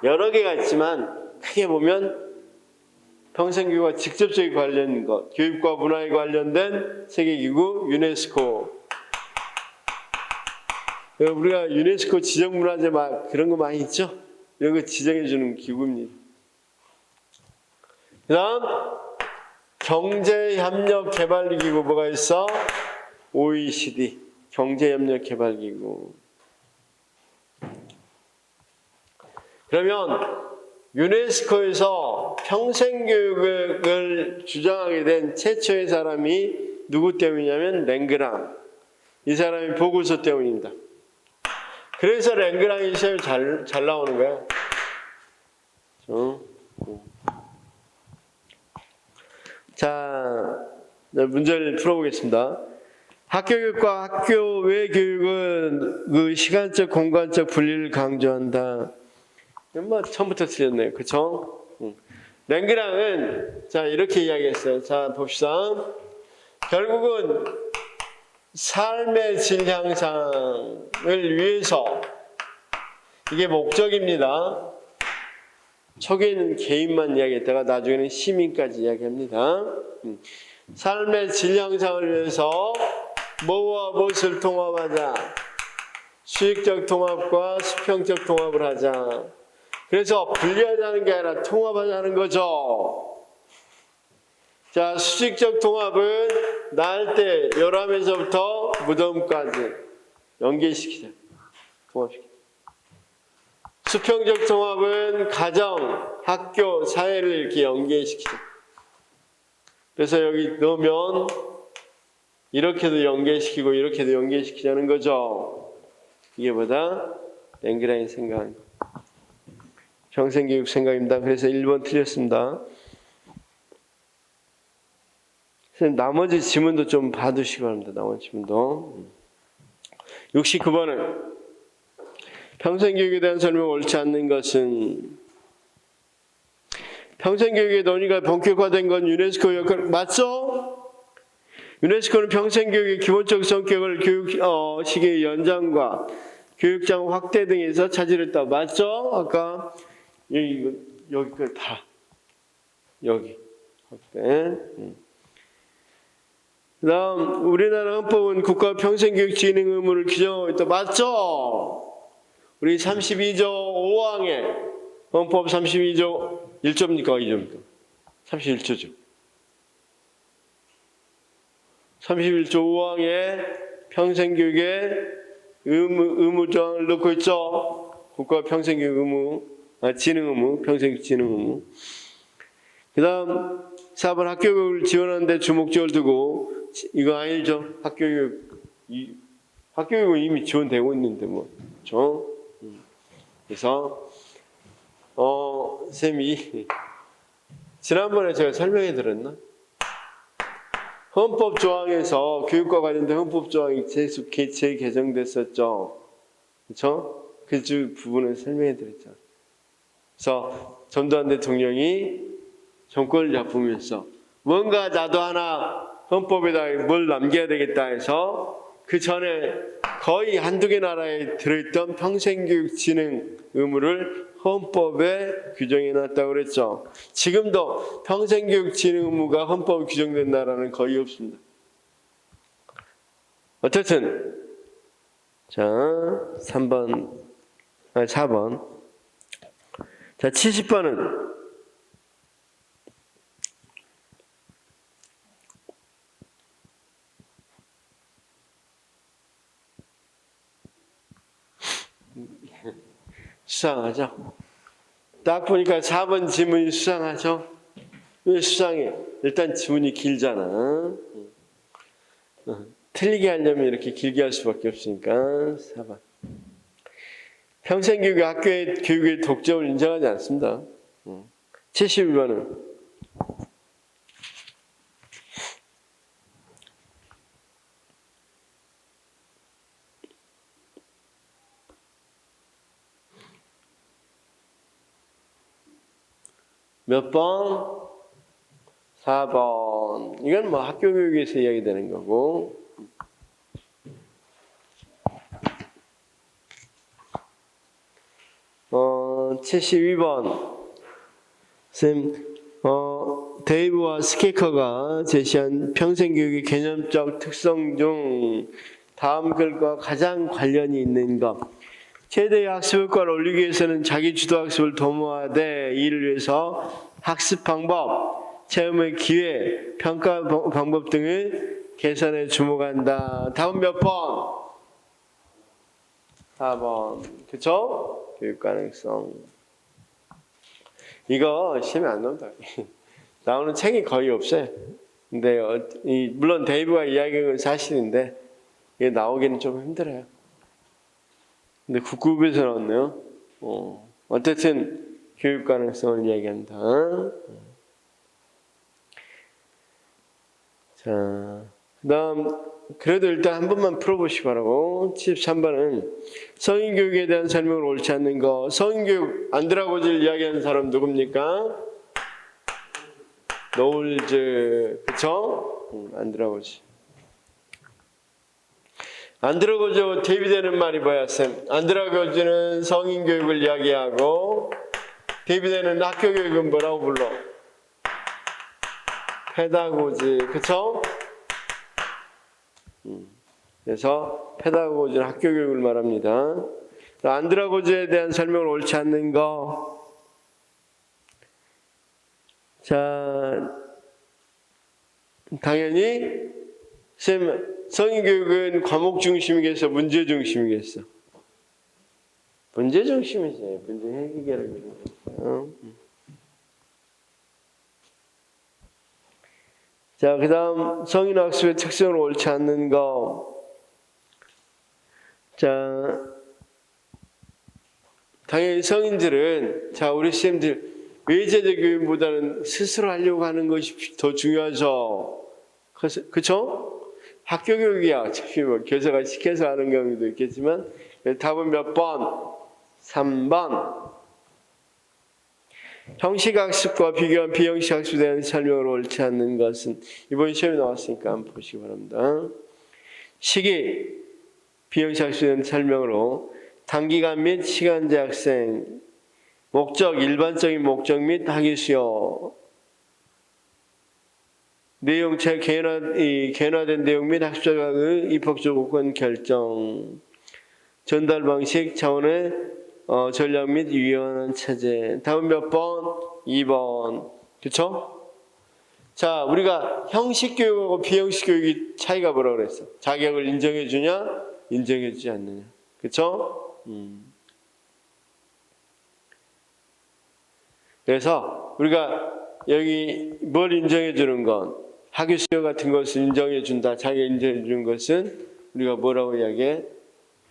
여러 개가 있지만 크게 보면 평생교육과 직접적인 관련된 것, 교육과 문화에 관련된 세계기구 유네스코. 우리가 유네스코 지정문화재 그런 거 많이 있죠? 이런 거 지정해주는 기구입니다. 그 다음 경제협력개발기구 뭐가 있어? OECD 경제협력개발기구. 그러면 유네스코에서 평생교육을 주장하게 된 최초의 사람이 누구 때문이냐면 랭그랑. 이 사람이 보고서 때문입니다. 그래서 랭그랑이 시험이 잘 나오는 거야. 자, 문제를 풀어보겠습니다. 학교교육과 학교 외 교육은 그 시간적, 공간적 분리를 강조한다. 뭐 처음부터 틀렸네요. 그쵸? 랭그랑은 자 이렇게 이야기했어요. 자 봅시다. 결국은 삶의 질 향상을 위해서 이게 목적입니다. 초기에는 개인만 이야기했다가 나중에는 시민까지 이야기합니다. 삶의 질 향상을 위해서 뭐와 무엇을 통합하자? 수익적 통합과 수평적 통합을 하자. 그래서 분리하자는 게 아니라 통합하자는 거죠. 자, 수직적 통합은 낳을 때 열함에서부터 무덤까지 연계시키자. 통합시키자. 수평적 통합은 가정, 학교, 사회를 이렇게 연계시키자. 그래서 여기 넣으면 이렇게도 연계시키고 이렇게도 연계시키자는 거죠. 이게 뭐다? 랭그랑이 생각합니다. 평생교육 생각입니다. 그래서 1번 틀렸습니다. 선생님, 나머지 지문도 좀 봐두시기 바랍니다. 나머지 지문도. 69번은 평생교육에 대한 설명이 옳지 않는 것은 평생교육의 논의가 본격화된 건 유네스코 역할 맞죠? 유네스코는 평생교육의 기본적 성격을 교육식의 연장과 교육장 확대 등에서 차지했다. 맞죠? 아까 여기까지 다 여기 확대. 그다음 우리나라 헌법은 국가 평생교육 진행 의무를 규정하고 있다. 맞죠? 우리 32조 5항에 헌법 32조 1조입니까? 2조입니까? 31조죠. 31조 5항에 평생교육에 의무 조항을 넣고 있죠. 국가 평생교육 의무, 지능 의무, 평생 지능 의무. 그 다음 4번 학교교육을 지원하는데 주목적을 두고, 이거 아니죠. 학교교육은 이미 지원되고 있는데 뭐, 그렇죠? 그래서 쌤이 지난번에 제가 설명해 드렸나? 헌법 조항에서 교육과 관련된 헌법 조항이 재개정됐었죠. 그렇죠? 그 부분을 설명해 드렸죠. 그래서 전두환 대통령이 정권을 잡으면서 뭔가 나도 하나 헌법에다 뭘 남겨야 되겠다 해서 그 전에 거의 한두 개 나라에 들어있던 평생교육 진흥 의무를 헌법에 규정해 놨다고 그랬죠. 지금도 평생교육 진흥 의무가 헌법에 규정된 나라는 거의 없습니다. 어쨌든 자 4번 자 70번은 수상하죠? 딱 보니까 4번 지문이 수상하죠? 왜 수상해? 일단 지문이 길잖아. 틀리게 하려면 이렇게 길게 할 수밖에 없으니까 4번. 평생교육이 학교의 교육의 독점을 인정하지 않습니다. 71번은 몇 번? 4번. 이건 뭐 학교 교육에서 이야기되는 거고. 72번. 쌤, 데이브와 스케커가 제시한 평생교육의 개념적 특성 중 다음 글과 가장 관련이 있는 것. 최대의 학습 효과를 올리기 위해서는 자기 주도 학습을 도모하되 이를 위해서 학습 방법, 체험의 기회, 평가 방법 등을 개선에 주목한다. 다음 몇 번? 4번. 그쵸? 교육 가능성. 이거 시험에 안 나온다. 나오는 책이 거의 없어요. 근데 물론 데이브가 이야기한 건 사실인데 이게 나오기는 좀 힘들어요. 근데 국급에서 나왔네요. 어쨌든 교육 가능성을 이야기한다. 자, 그다음 그래도 일단 한 번만 풀어보시기 바라고. 73번은 성인교육에 대한 설명을 옳지 않는 거. 성인교육 안드라고지를 이야기하는 사람 누굽니까? 노울즈, 그쵸? 안드라고지. 안드라고지하고 대비되는 말이 뭐야, 쌤? 안드라고지는 성인교육을 이야기하고 대비되는 학교교육은 뭐라고 불러? 페다고지, 그쵸? 그래서 페다고지는 학교교육을 말합니다. 안드라고지에 대한 설명을 옳지 않는 거. 자, 당연히 쌤, 성인교육은 과목 중심이겠어, 문제 중심이겠어? 문제 중심이지. 문제 해결을. 자, 그 다음 성인 학습의 특성을 옳지 않는 거. 자, 당연히 성인들은, 자, 우리 쌤들 외제적 교육보다는 스스로 하려고 하는 것이 더 중요하죠. 그쵸? 학교 교육이야. 어차피 뭐 교사가 시켜서 하는 경우도 있겠지만, 답은 몇 번? 3번. 형식 학습과 비교한 비형식 학습에 대한 설명을 옳지 않는 것은 이번 시험에 나왔으니까 한번 보시기 바랍니다. 시기, 비형식 학습에 대한 설명으로 단기간 및 시간제 학생, 목적, 일반적인 목적 및 학위 수요, 내용체 개인화된 내용 및 학습자의 입학 조건 결정, 전달 방식, 차원의 전략 및 유연한 체제. 다음 몇 번? 2번. 그쵸? 자, 우리가 형식 교육하고 비형식 교육이 차이가 뭐라고 그랬어? 자격을 인정해 주냐, 인정해 주지 않느냐. 그렇죠? 그래서 우리가 여기 뭘 인정해 주는 건 학위 수요 같은 것을 인정해 준다. 자격 인정해 주는 것은 우리가 뭐라고 이야기해?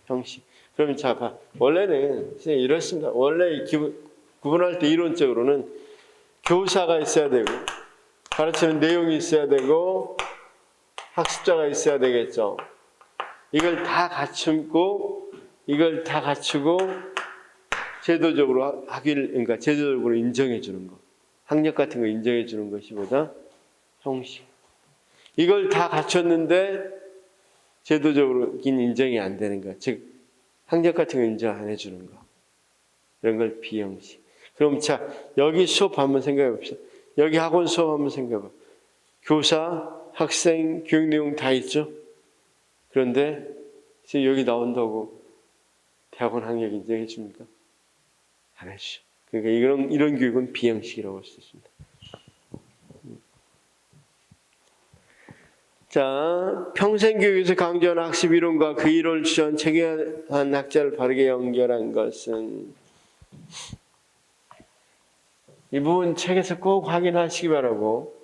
형식. 그러면 자, 봐. 원래는 이렇습니다. 원래 구분할 때 이론적으로는 교사가 있어야 되고 가르치는 내용이 있어야 되고 학습자가 있어야 되겠죠. 이걸 다 갖추고 제도적으로 그러니까 제도적으로 인정해 주는 거. 학력 같은 거 인정해 주는 것이 보다 형식. 이걸 다 갖췄는데 제도적으로 인정이 안 되는 거. 즉 학력 같은 거 인정 안 해주는 거. 이런 걸 비형식. 그럼 자, 여기 수업 한번 생각해 봅시다. 여기 학원 수업 한번 생각해 봐. 교사, 학생, 교육 내용 다 있죠? 그런데 지금 여기 나온다고 대학원 학력 인정해 줍니까? 안 해주죠. 그러니까 이런 교육은 비형식이라고 할 수 있습니다. 자, 평생교육에서 강조한 학습 이론과 그 이론을 주장한 체계한 학자를 바르게 연결한 것은 이 부분 책에서 꼭 확인하시기 바라고.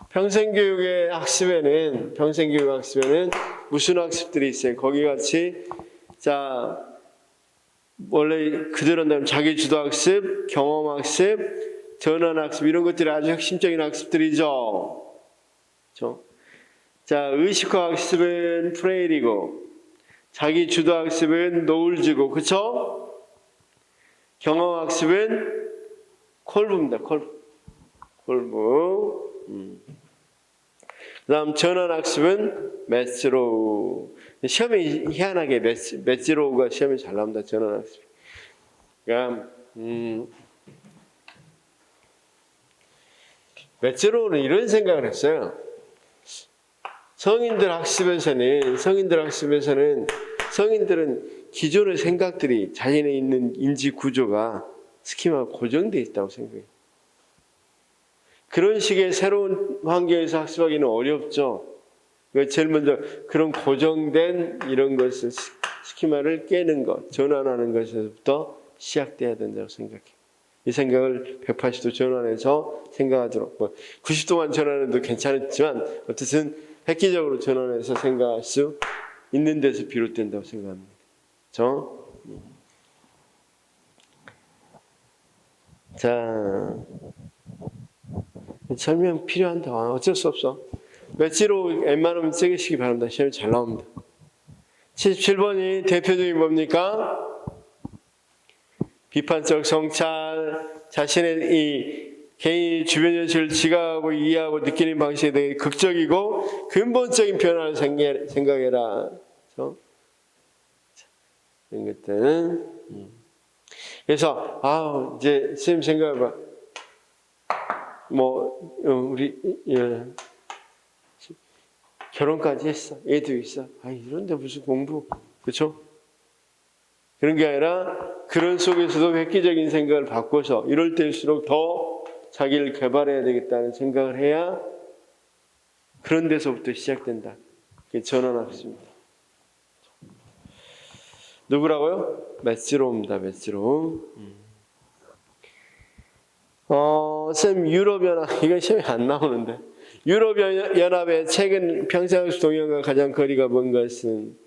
평생교육 학습에는 무슨 학습들이 있어요? 거기 같이 자 원래 그대로 한다면 자기주도학습, 경험학습, 전환학습 이런 것들이 아주 핵심적인 학습들이죠. 그렇죠? 자, 의식화학습은 프레일이고 자기주도학습은 노을즈고 그렇죠? 경험학습은 콜브입니다. 콜브. 그 다음 전환학습은 메스로우. 시험에 희한하게 메스로우가 시험에 잘 나옵니다. 전환학습. 그러니까 메스로우는 이런 생각을 했어요. 성인들 학습에서는 성인들은 기존의 생각들이 자신의 있는 인지 구조가 스키마가 고정되어 있다고 생각해요. 그런 식의 새로운 환경에서 학습하기는 어렵죠. 제일 먼저 그런 고정된 이런 것을 스키마를 깨는 것, 전환하는 것에서부터 시작돼야 된다고 생각해요. 이 생각을 180도 전환해서 생각하도록 90도만 전환해도 괜찮았지만 어쨌든 획기적으로 전환해서 생각할 수 있는 데서 비롯된다고 생각합니다. 그렇죠? 자, 설명 필요한다. 어쩔 수 없어. 며칠로 웬만하면 쓰시기 바랍니다. 시험이 잘 나옵니다. 77번이 대표적인 뭡니까? 비판적 성찰, 자신의 이 개인이 주변 현실을 지각하고 이해하고 느끼는 방식에 대해 극적이고 근본적인 변화를 생각해라. 그렇죠? 이런 것들은 그래서 이제 선생님 생각해봐. 우리 결혼까지 했어. 애도 있어. 이런데 무슨 공부. 그렇죠? 그런 게 아니라 그런 속에서도 획기적인 생각을 바꿔서 이럴 때일수록 더 자기를 개발해야 되겠다는 생각을 해야 그런 데서부터 시작된다. 그게 전환학습입니다. 누구라고요? 메스로우입니다. 메스로우. 쌤 유럽연합 이건 시험에 안 나오는데 유럽연합의 최근 평생학습 동향과 가장 거리가 먼 것은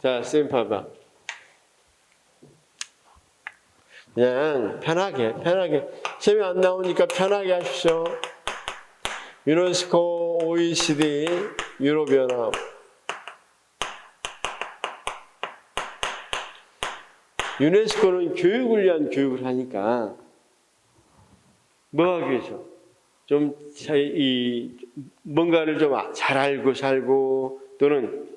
자 쌤 봐봐. 그냥 편하게 시험이 안 나오니까 편하게 하십시오. 유네스코, OECD, 유럽연합. 유네스코는 교육을 위한 교육을 하니까 뭐 하기 위해서 좀 뭔가를 좀 잘 알고 살고 또는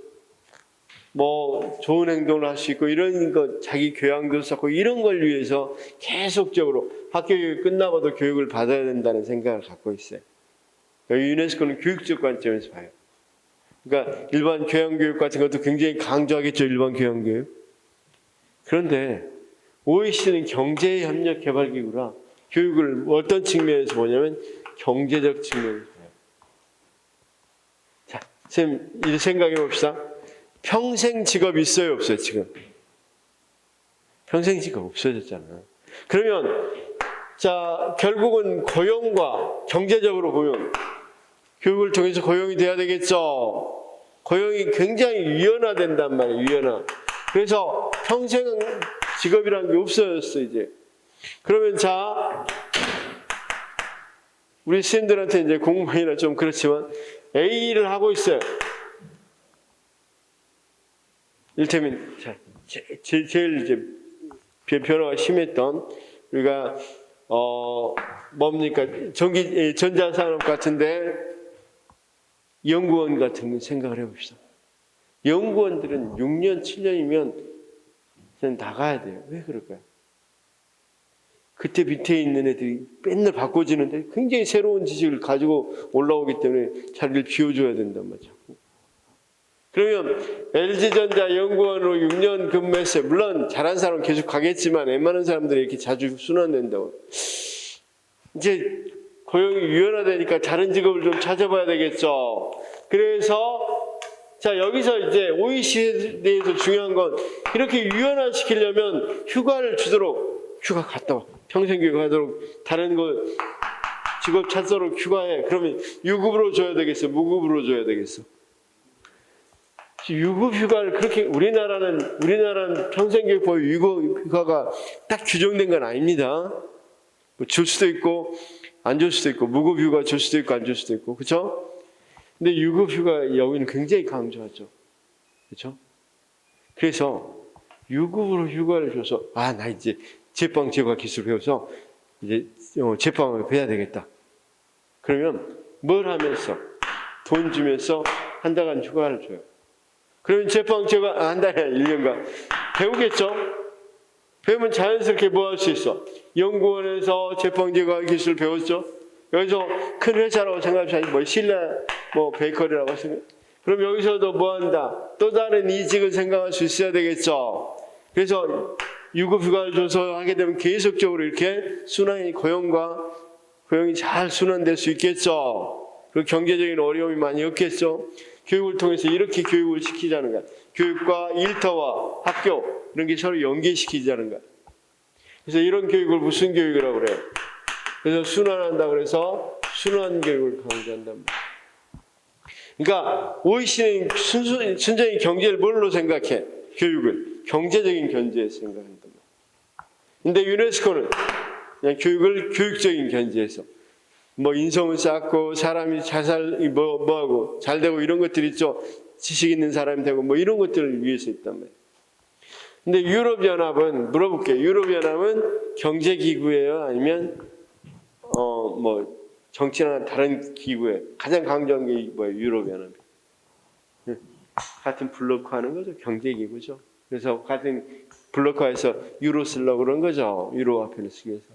좋은 행동을 할 수 있고 이런 것 자기 교양도 쌓고 이런 걸 위해서 계속적으로 학교 교육 끝나고도 교육을 받아야 된다는 생각을 갖고 있어요. 그러니까 유네스코는 교육적 관점에서 봐요. 그러니까 일반 교양교육 같은 것도 굉장히 강조하겠죠. 일반 교양교육. 그런데 OECD는 경제협력개발기구라 교육을 어떤 측면에서 보냐면 경제적 측면에서 봐요. 선생님, 이 생각해 봅시다. 평생 직업 있어요, 없어요, 지금? 평생 직업 없어졌잖아. 그러면, 자, 결국은 고용과 경제적으로 고용, 교육을 통해서 고용이 돼야 되겠죠. 고용이 굉장히 유연화된단 말이에요, 유연화. 그래서 평생 직업이라는 게 없어졌어, 이제. 그러면 자, 우리 스님들한테 이제 공무원이나 좀 그렇지만 A를 하고 있어요. 일테면, 자, 제일 이제 변화가 심했던, 우리가, 뭡니까? 전자산업 같은데, 연구원 같은 생각을 해봅시다. 연구원들은 6년, 7년이면 그냥 나가야 돼요. 왜 그럴까요? 그때 밑에 있는 애들이 맨날 바꿔지는데 굉장히 새로운 지식을 가지고 올라오기 때문에 자리를 비워줘야 된단 말이죠. 그러면 LG전자 연구원으로 6년 근무했어요. 물론 잘한 사람은 계속 가겠지만 웬만한 사람들이 이렇게 자주 순환된다고. 이제 고용이 유연화되니까 다른 직업을 좀 찾아봐야 되겠죠. 그래서 자, 여기서 이제 OECD에서 중요한 건 이렇게 유연화시키려면 휴가를 주도록 휴가 갔다 와. 평생교육 하도록 다른 거 직업 찾도록 휴가해. 그러면 유급으로 줘야 되겠어? 무급으로 줘야 되겠어? 유급 휴가를 그렇게 우리나라는 평생교육법 유급 휴가가 딱 규정된 건 아닙니다. 뭐 줄 수도 있고 안 줄 수도 있고 무급 휴가 줄 수도 있고 안 줄 수도 있고 그렇죠? 근데 유급 휴가 여기는 굉장히 강조하죠. 그렇죠? 그래서 유급으로 휴가를 줘서 나 이제 제빵 제과 기술 배워서 이제 제빵을 배워야 되겠다. 그러면 뭘 하면서 돈 주면서 한 달간 휴가를 줘요. 그러면 제빵 제과 한 달에 1년간 배우겠죠? 배우면 자연스럽게 뭐 할 수 있어? 연구원에서 제빵 제과 기술 배웠죠? 여기서 큰 회사라고 생각하시면 뭐 신라 뭐 베이커리라고 생각. 그럼 여기서도 뭐 한다? 또 다른 이직을 생각할 수 있어야 되겠죠. 그래서 유급 휴가를 줘서 하게 되면 계속적으로 이렇게 순환이 고용이 잘 순환될 수 있겠죠. 그리고 경제적인 어려움이 많이 없겠죠. 교육을 통해서 이렇게 교육을 시키자는 거야. 교육과 일터와 학교 이런 게 서로 연계시키자는 거야. 그래서 이런 교육을 무슨 교육이라고 그래요? 그래서 순환한다 그래서 순환 교육을 강조한단 말이야. 그러니까 OECD는 순전히 경제를 뭘로 생각해? 교육을 경제적인 견제에서 생각한단 말이야. 근데 유네스코는 그냥 교육을 교육적인 견제에서 뭐 인성을 쌓고 사람이 뭐하고 잘 되고 이런 것들 있죠. 지식 있는 사람이 되고 뭐 이런 것들을 위해서 있단 말이에요. 근데 유럽연합은 물어볼게요. 유럽연합은 경제기구예요? 아니면 뭐 정치나 다른 기구에 가장 강조한 게 뭐예요? 유럽연합이. 같은 블로크 하는 거죠. 경제기구죠. 그래서 같은 블로크에서 유로 쓰려고 그런 거죠. 유로화폐를 쓰기 위해서.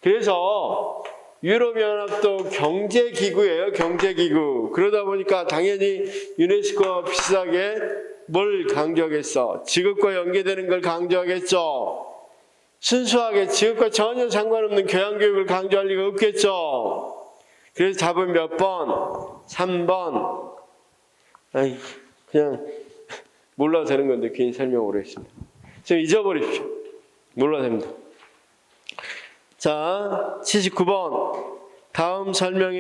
그래서 유럽연합도 경제기구예요. 경제기구. 그러다 보니까 당연히 유네스코와 비슷하게 뭘 강조하겠어? 직업과 연계되는 걸 강조하겠죠. 순수하게 직업과 전혀 상관없는 교양교육을 강조할 리가 없겠죠. 그래서 답은 몇 번? 3번. 그냥 몰라도 되는 건데 괜히 설명 오래 했습니다. 지금 잊어버리십시오. 몰라도 됩니다. 자, 79번. 다음 설명에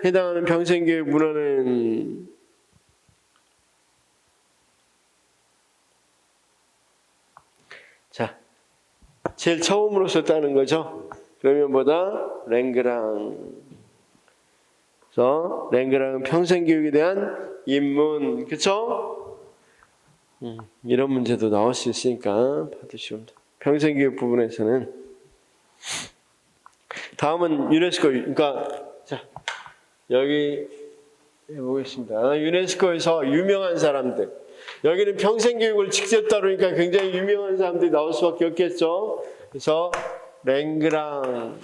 해당하는 평생교육 문헌은 자, 제일 처음으로 썼다는 거죠. 그러면 뭐다? 랭그랑. 그래서 랭그랑은 평생교육에 대한 입문, 그렇죠? 이런 문제도 나올 수 있으니까 받으시면 됩니다. 평생교육 부분에서는 다음은 유네스코. 그러니까 자 여기 해보겠습니다. 유네스코에서 유명한 사람들. 여기는 평생교육을 직접 다루니까 굉장히 유명한 사람들이 나올 수밖에 없겠죠. 그래서 랭그랑,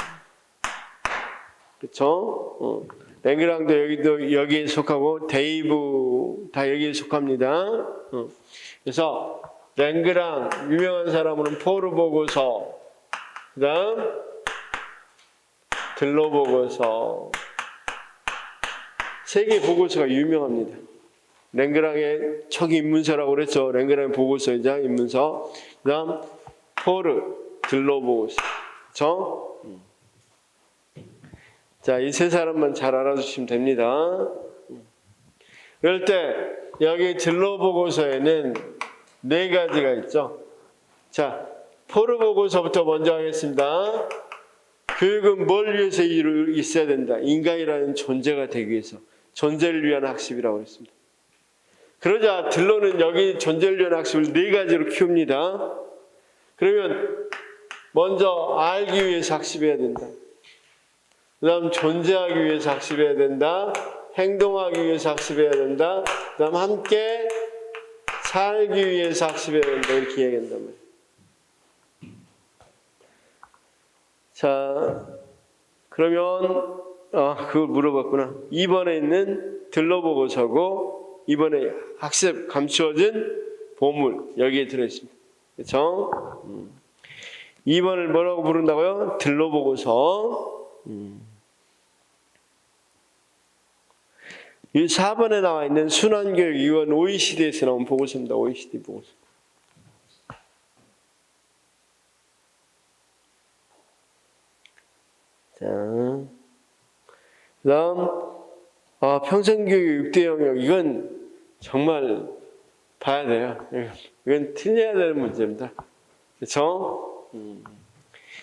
그렇죠? 랭그랑도 여기에 속하고 데이브 다 여기에 속합니다. 그래서 랭그랑 유명한 사람으로는 포르 보고서, 그다음 들러 보고서, 세 개 보고서가 유명합니다. 랭그랑의 척 입문서라고 그랬죠. 랭그랑의 보고서이자 입문서. 그 다음 포르, 들러 보고서. 그렇죠? 자, 이 세 사람만 잘 알아두시면 됩니다. 그럴 때 여기 들러 보고서에는 네 가지가 있죠. 자, 포르 보고서부터 먼저 하겠습니다. 교육은 뭘 위해서 있어야 된다? 인간이라는 존재가 되기 위해서. 존재를 위한 학습이라고 했습니다. 그러자 들러는 여기 존재를 위한 학습을 네 가지로 키웁니다. 그러면 먼저 알기 위해서 학습해야 된다. 그 다음 존재하기 위해서 학습해야 된다. 행동하기 위해서 학습해야 된다. 그 다음 함께 살기 위해서 학습해야 된다. 이렇게 이야기한단 말이에요. 자, 그러면 그걸 물어봤구나. 2번에 있는 들러보고서고 2번에 학습 감추어진 보물 여기에 들어있습니다. 그렇죠? 2번을 뭐라고 부른다고요? 들러보고서. 이 4번에 나와 있는 순환교육 이건 OECD에서 나온 보고서입니다. OECD 보고서. 자, 그 다음 평생교육 6대 영역 이건 정말 봐야 돼요. 이건 틀려야 되는 문제입니다. 그렇죠?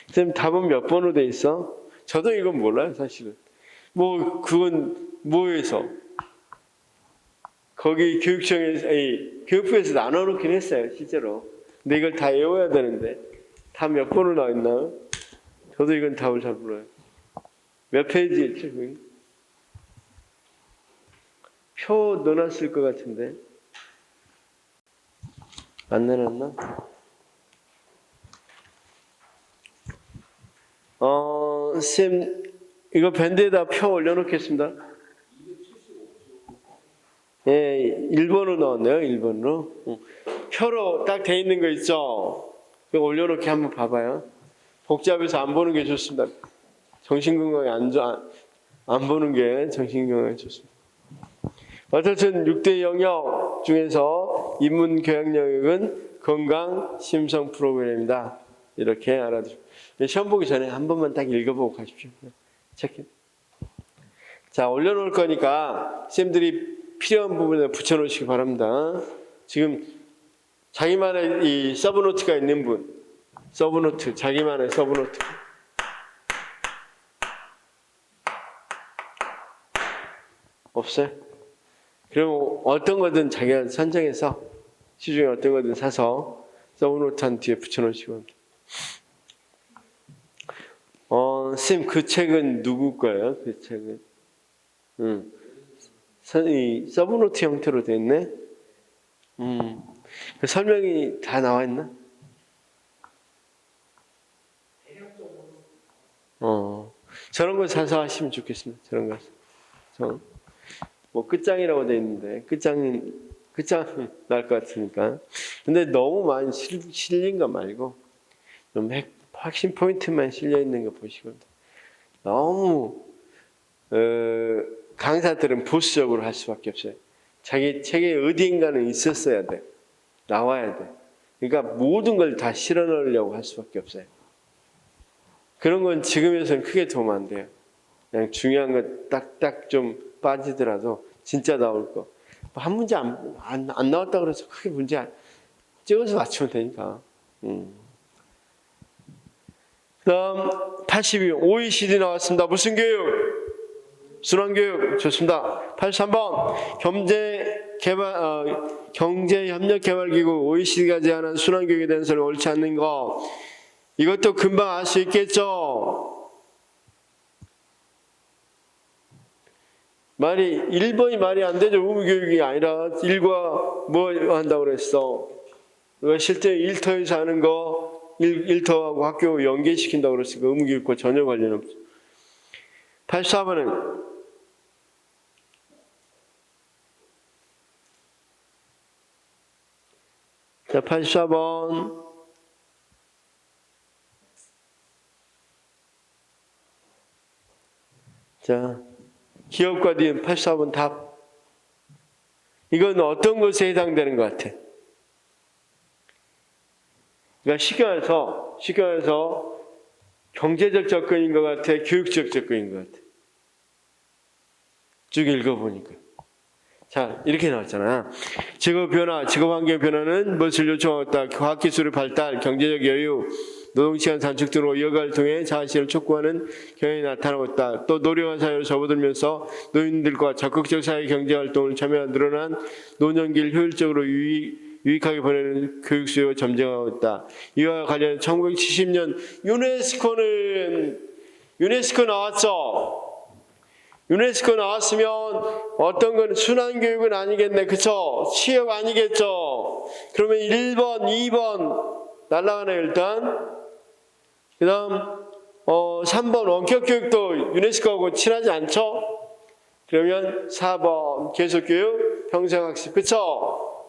선생님 답은 몇 번으로 돼 있어? 저도 이건 몰라요 사실은. 뭐 그건 뭐에서 거기 교육청에서 교육부에서 나눠놓긴 했어요 실제로. 근데 이걸 다 외워야 되는데 다 몇 번으로 나와 있나요? 저도 이건 답을 잘 몰라요. 몇 페이지였죠? 표 넣어놨을 것 같은데 안 넣어놨나? 쌤 이거 밴드에다 표 올려놓겠습니다. 예, 1번으로 나왔네요. 1번으로. 표로 딱 돼 있는 거 있죠? 이거 올려놓게 한번 봐봐요. 복잡해서 안 보는 게 좋습니다. 정신건강에 안 보는 게 정신건강에 좋습니다. 어쨌든 6대 영역 중에서 인문교양 영역은 건강 심성 프로그램이다. 이렇게 알아두시고 시험 보기 전에 한 번만 딱 읽어보고 가십시오. 체크. 자, 올려놓을 거니까 쌤들이 필요한 부분에 붙여놓으시기 바랍니다. 지금 자기만의 이 서브노트가 있는 분, 서브노트, 자기만의 서브노트. 없어요? 그럼 어떤 거든 자기가 선정해서 시중에 어떤 거든 사서 서브노트 한 뒤에 붙여놓으시고 합니다. 쌤, 그 책은 누구 거예요? 그 책은? 이 서브노트 형태로 돼 있네? 그 설명이 다 나와 있나? 저런 거 사서 하시면 좋겠습니다. 저런 거. 뭐 끝장이라고 돼 있는데 끝장 날 것 같으니까. 근데 너무 많이 실린 거 말고 좀 핵심 포인트만 실려 있는 거 보시고 너무 강사들은 보수적으로 할 수밖에 없어요. 자기 책에 어디인가는 있었어야 돼. 나와야 돼. 그러니까 모든 걸 다 실어 넣으려고 할 수밖에 없어요. 그런 건 지금에서는 크게 도움 안 돼요. 그냥 중요한 거 딱딱 좀 빠지더라도 진짜 나올 거. 한 문제 안 나왔다 그래서 크게 문제 찍어서 맞추면 되니까. 다음 82번 OECD 나왔습니다. 무슨 교육? 순환교육 좋습니다. 83번 경제협력개발기구 OECD가 제안한 순환교육에 대한 소리 옳지 않는 거 이것도 금방 알 수 있겠죠? 1번이 말이 안 되죠. 의무교육이 아니라 1과 뭐 한다고 그랬어? 실제 일터에서 하는 거 일터하고 학교 연계시킨다고 그랬으니까 의무교육과 전혀 관련 없죠. 84번은 자, 84번 자, 기업과 니은 84번 답. 이건 어떤 것에 해당되는 것 같아? 그러니까 쉽게 말해서 경제적 접근인 것 같아? 교육적 접근인 것 같아? 쭉 읽어보니까. 자, 이렇게 나왔잖아. 직업 환경 변화는 무엇을 요청하였다? 과학기술의 발달, 경제적 여유, 노동시간 단축 등으로 이어가를 통해 자아실현을 촉구하는 경향이 나타나고 있다. 또 노령한 사회로 접어들면서 노인들과 적극적 사회 경제활동을 참여한 늘어난 노년기를 효율적으로 유익하게 보내는 교육 수요가 점증하고 있다. 이와 관련해 1970년 유네스코 나왔어. 유네스코 나왔으면 어떤 건 순환교육은 아니겠네. 그쵸? 취업 아니겠죠? 그러면 1번, 2번 날라가네요, 일단. 그 다음, 3번 원격교육도 유네스코하고 친하지 않죠? 그러면 4번 계속교육, 평생학습. 그쵸?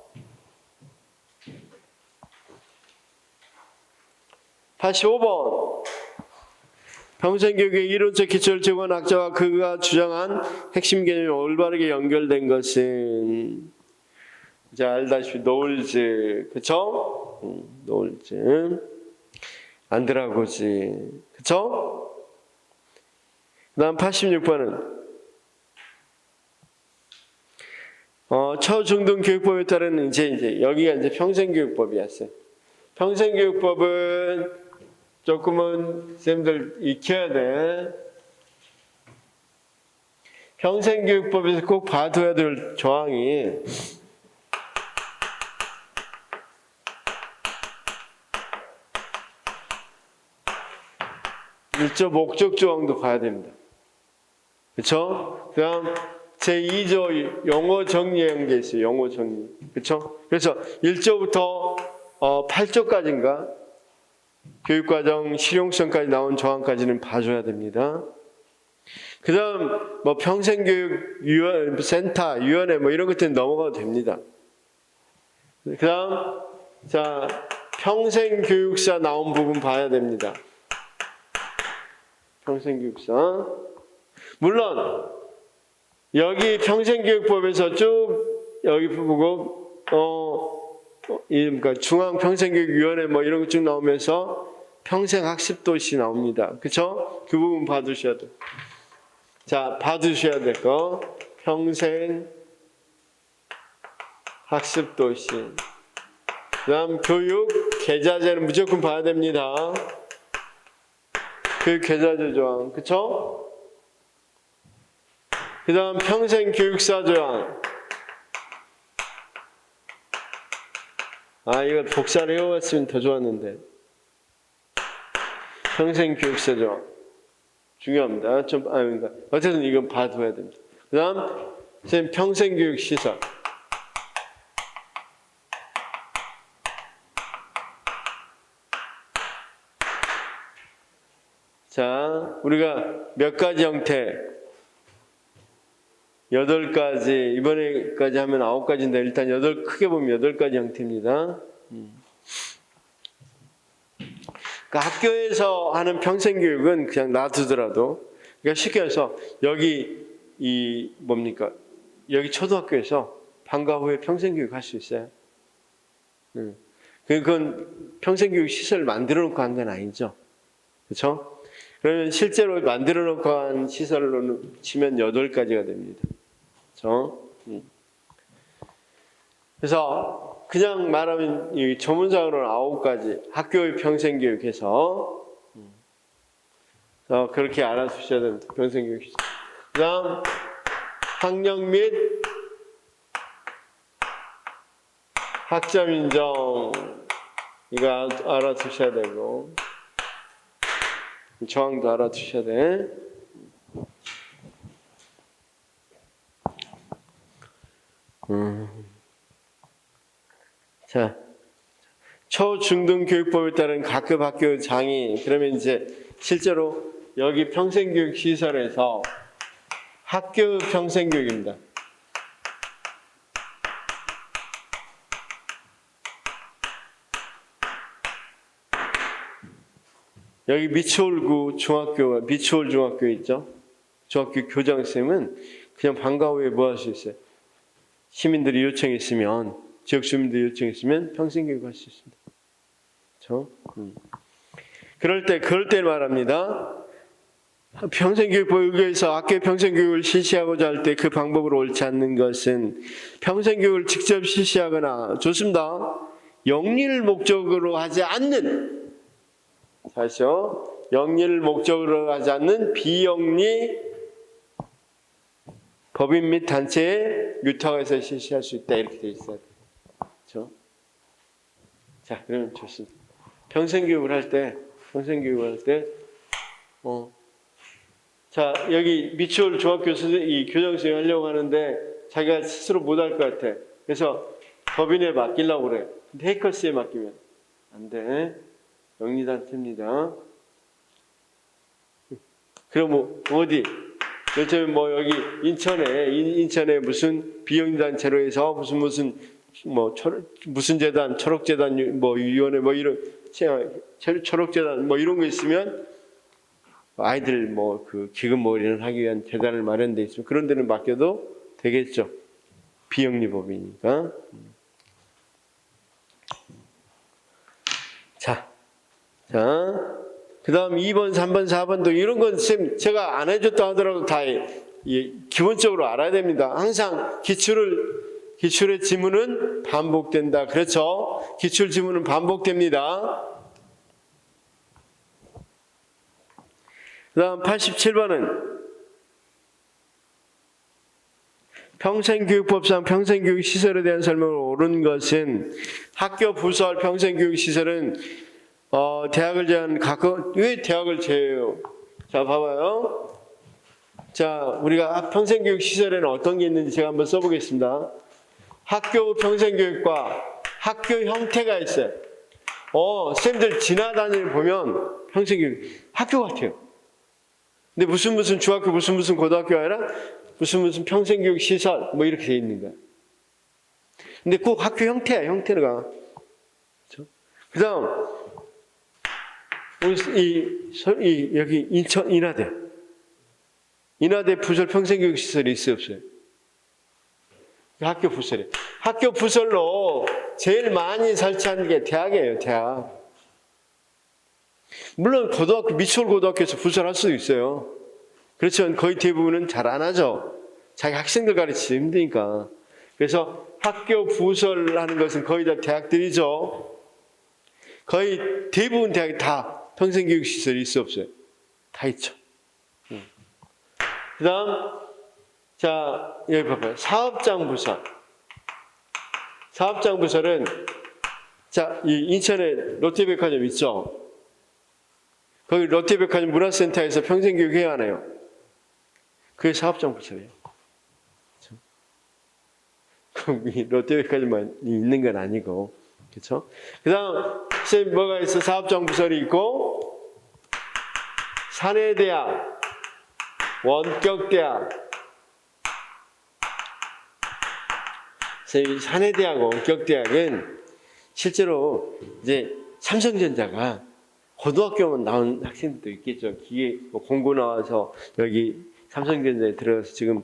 85번. 평생교육의 이론적 기초를 제공한 학자와 그가 주장한 핵심 개념이 올바르게 연결된 것은 이제 알다시피 노을즈, 그쵸? 노을즈, 안드라고지, 그쵸? 그 다음 86번은 초중등교육법에 따른 이제 여기가 이제 평생교육법이었어요. 평생교육법은 조금은 쌤들 익혀야 돼. 평생교육법에서 꼭 봐둬야 될 조항이 일조 목적 조항도 봐야 됩니다. 그렇죠? 그다음 제2조 용어 정리한 게 있어요. 용어 정리. 그렇죠? 그래서 1조부터 8조까지인가 교육과정 실용성까지 나온 조항까지는 봐줘야 됩니다. 그 다음 뭐 평생교육센터, 위원회 뭐 이런 것들은 넘어가도 됩니다. 그 다음 자 평생교육사 나온 부분 봐야 됩니다. 평생교육사. 물론 여기 평생교육법에서 쭉 여기 보고 그러니까 중앙평생교육위원회 뭐 이런 것 쭉 나오면서 평생학습도시 나옵니다. 그쵸? 그 부분 봐두셔야 돼요. 자, 봐두셔야 될 거. 평생학습도시. 그 다음 교육 계좌제는 무조건 봐야 됩니다. 교육 계좌제 조항. 그쵸? 그 다음 평생교육사 조항. 이거 복사를 해왔으면 더 좋았는데. 평생교육사 조항. 중요합니다. 그러니까 어쨌든 이건 봐둬야 됩니다. 그 다음, 선생님 평생교육시설. 자, 우리가 몇 가지 형태, 8가지, 이번에까지 하면 9가지인데 일단 크게 보면 8가지 형태입니다. 그러니까 학교에서 하는 평생교육은 그냥 놔두더라도, 그러니까 쉽게 해서 여기 여기 초등학교에서 방과 후에 평생교육 할 수 있어요. 그건 평생교육 시설을 만들어 놓고 한 건 아니죠. 그렇죠? 그러면 실제로 만들어 놓고 한 시설로 치면 8가지가 됩니다. 그렇죠? 그래서 그냥 말하면 이 전문상으로는 9가지 학교의 평생교육해서 그렇게 알아두셔야 됩니다. 평생교육. 그 다음 학력 및 학점 인정 이거 알아두셔야 되고 조항도 알아두셔야 돼. 자, 초중등교육법에 따른 각급 학교 장이 그러면 이제 실제로 여기 평생교육 시설에서 학교 평생교육입니다. 여기 미추홀구 중학교가 미추홀 중학교 있죠? 중학교 교장쌤은 그냥 방과 후에 뭐 할 수 있어요? 시민들이 요청했으면, 지역 주민들이 요청했으면 평생교육 할 수 있습니다. 그렇죠? 그럴 때 말합니다. 평생교육부에서 학교 평생교육을 실시하고자 할 때 그 방법으로 옳지 않는 것은 평생교육을 직접 실시하거나, 좋습니다, 영리를 목적으로 하지 않는, 다시요, 영리를 목적으로 하지 않는 비영리 법인 및 단체에 유탁해서 실시할 수 있다, 이렇게 되어 있어요. 그렇죠? 자, 그러면 좋습니다. 평생교육을 할 때, 자, 여기 미추홀 중학교에서 이 교장선생님 하려고 하는데 자기가 스스로 못할 것 같아. 그래서 법인에 맡기려고 그래. 근데 헤이커스에 맡기면 안 돼. 영리단체입니다. 그럼 어디? 요즘 여기 인천에 무슨 비영리단체로 해서 무슨 재단, 초록재단 위원회 이런 초록재단 이런 거 있으면 아이들 그 기금 이런 하기 위한 재단을 마련돼 있으면 그런 데는 맡겨도 되겠죠. 비영리법이니까. 자, 그 다음 2번, 3번, 4번도 이런 건 쌤 제가 안 해줬다 하더라도 다 기본적으로 알아야 됩니다. 항상 기출의 지문은 반복된다. 그렇죠? 기출 지문은 반복됩니다. 그 다음 87번은 평생교육법상 평생교육시설에 대한 설명을 옳은 것은 학교 부설 평생교육시설은 대학을 제한 왜 대학을 제외해요? 자, 봐봐요. 자, 우리가 평생교육시설에는 어떤 게 있는지 제가 한번 써보겠습니다. 학교 평생교육과 학교 형태가 있어요. 쌤들 지나다니는 보면 평생교육 학교 같아요. 근데 무슨 중학교 무슨 고등학교 아니라 무슨 평생교육 시설 이렇게 돼 있는 거야. 근데 꼭 학교 형태야, 형태가. 그렇죠? 그다음 여기 인천 인하대 부설 평생교육 시설이 있어요, 없어요? 학교 부설에. 학교 부설로 제일 많이 설치하는 게 대학이에요, 대학. 물론 미추홀 고등학교에서 부설할 수도 있어요. 그렇지만 거의 대부분은 잘 안 하죠. 자기 학생들 가르치기 힘드니까. 그래서 학교 부설하는 것은 거의 다 대학들이죠. 거의 대부분 대학이 다 평생교육시설이 있어 없어요? 다 있죠. 그 다음, 자, 여기 봐봐요. 사업장 부설은, 자, 이 인천에 롯데백화점 있죠? 거기 롯데백화점 문화센터에서 평생교육 해야 하나요? 그게 사업장 부설이에요. 거기 롯데백화점만 있는 건 아니고, 그렇죠? 그 다음, 쌤 뭐가 있어? 사업장 부설이 있고, 사내대학, 원격대학. 쌤, 사내대학, 원격대학은 실제로 이제 삼성전자가 고등학교만 나온 학생들도 있겠죠. 공고 나와서 여기 삼성전자에 들어가서 지금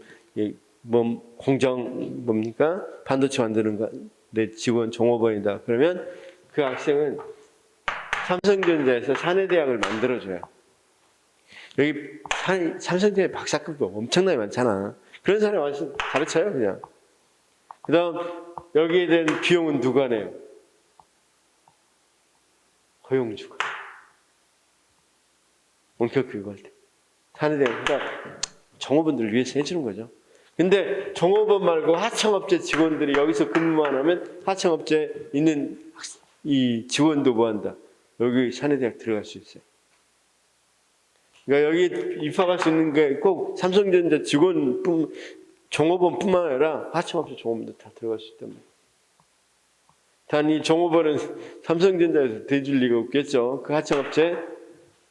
반도체 만드는 내 직원 종업원이다. 그러면 그 학생은 삼성전자에서 사내대학을 만들어줘요. 여기 삼성전자 박사급도 엄청나게 많잖아. 그런 사람이 와서 가르쳐요, 그냥. 그 다음, 여기에 대한 비용은 누가 내요? 고용주가. 원격 교육할 때. 사내대학, 그러니까 종업원들을 위해서 해주는 거죠. 근데 종업원 말고 하청업체 직원들이 여기서 근무만 하면 하청업체에 있는 이 직원도 뭐 한다? 여기 사내대학 들어갈 수 있어요. 그러니까 여기 입학할 수 있는 게 꼭 삼성전자 종업원뿐만 아니라 하청업체 종업원도 다 들어갈 수 있단 말이에요. 단 이 종업원은 삼성전자에서 대줄 리가 없겠죠. 그 하청업체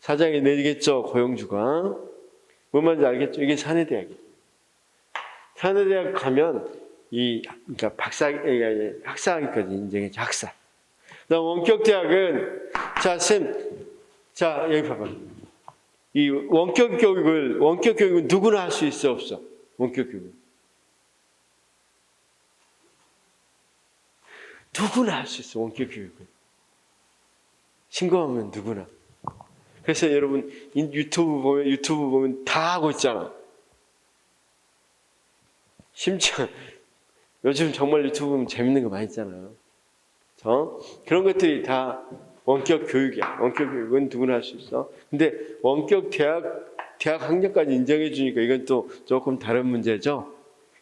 사장이 내겠죠, 고용주가. 뭔 말인지 알겠죠? 이게 사내대학이에요. 사내대학 가면 그러니까 학사학위까지 인정해줘, 학사. 그다음 원격대학은 자 여기 봐봐. 이 원격 교육은 누구나 할 수 있어 없어? 원격 교육. 누구나 할 수 있어, 원격 교육은. 신고하면 누구나. 그래서 여러분 유튜브 보면 다 하고 있잖아. 심지어 요즘 정말 유튜브 보면 재밌는 거 많이 있잖아요. 그런 것들이 다 원격 교육이야. 원격 교육은 누구나 할 수 있어. 근데 원격 대학 학력까지 인정해 주니까 이건 또 조금 다른 문제죠.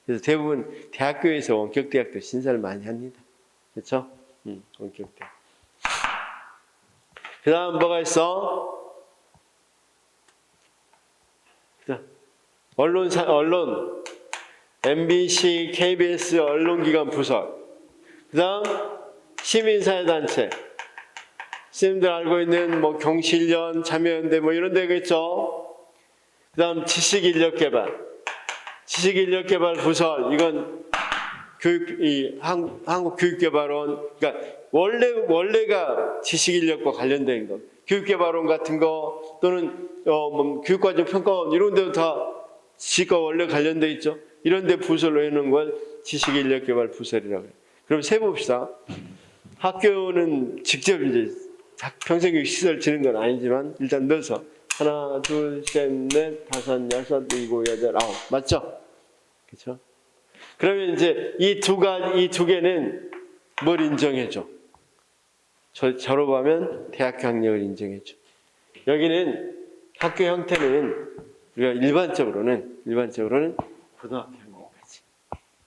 그래서 대부분 대학교에서 원격 대학도 신설을 많이 합니다. 그렇죠? 원격 대학. 그 다음 뭐가 있어? 언론, MBC, KBS 언론기관 부설. 그 다음 시민사회단체. 선생님들 알고 있는 뭐 경실련, 참여연대 뭐 이런 데겠죠. 그 다음 지식인력개발. 지식인력개발 부설. 이건 한국교육개발원. 그러니까 원래가 지식인력과 관련된 것. 교육개발원 같은 거 또는 뭐 교육과정 평가원 이런 데도 다 지식과 원래 관련돼 있죠. 이런 데 부설로 해놓은 걸 지식인력개발 부설이라고 해요. 그럼 세봅시다. 학교는 직접 이제 평생교육 시설 지는 건 아니지만 일단 넣어서 하나, 둘, 셋, 넷, 다섯, 여섯, 일곱, 여덟, 아홉. 맞죠? 그렇죠? 그러면 이제 이 두 개는 뭘 인정해줘? 졸업하면 대학교 학력을 인정해줘. 여기는 학교 형태는 우리가 일반적으로는 고등학교 학력까지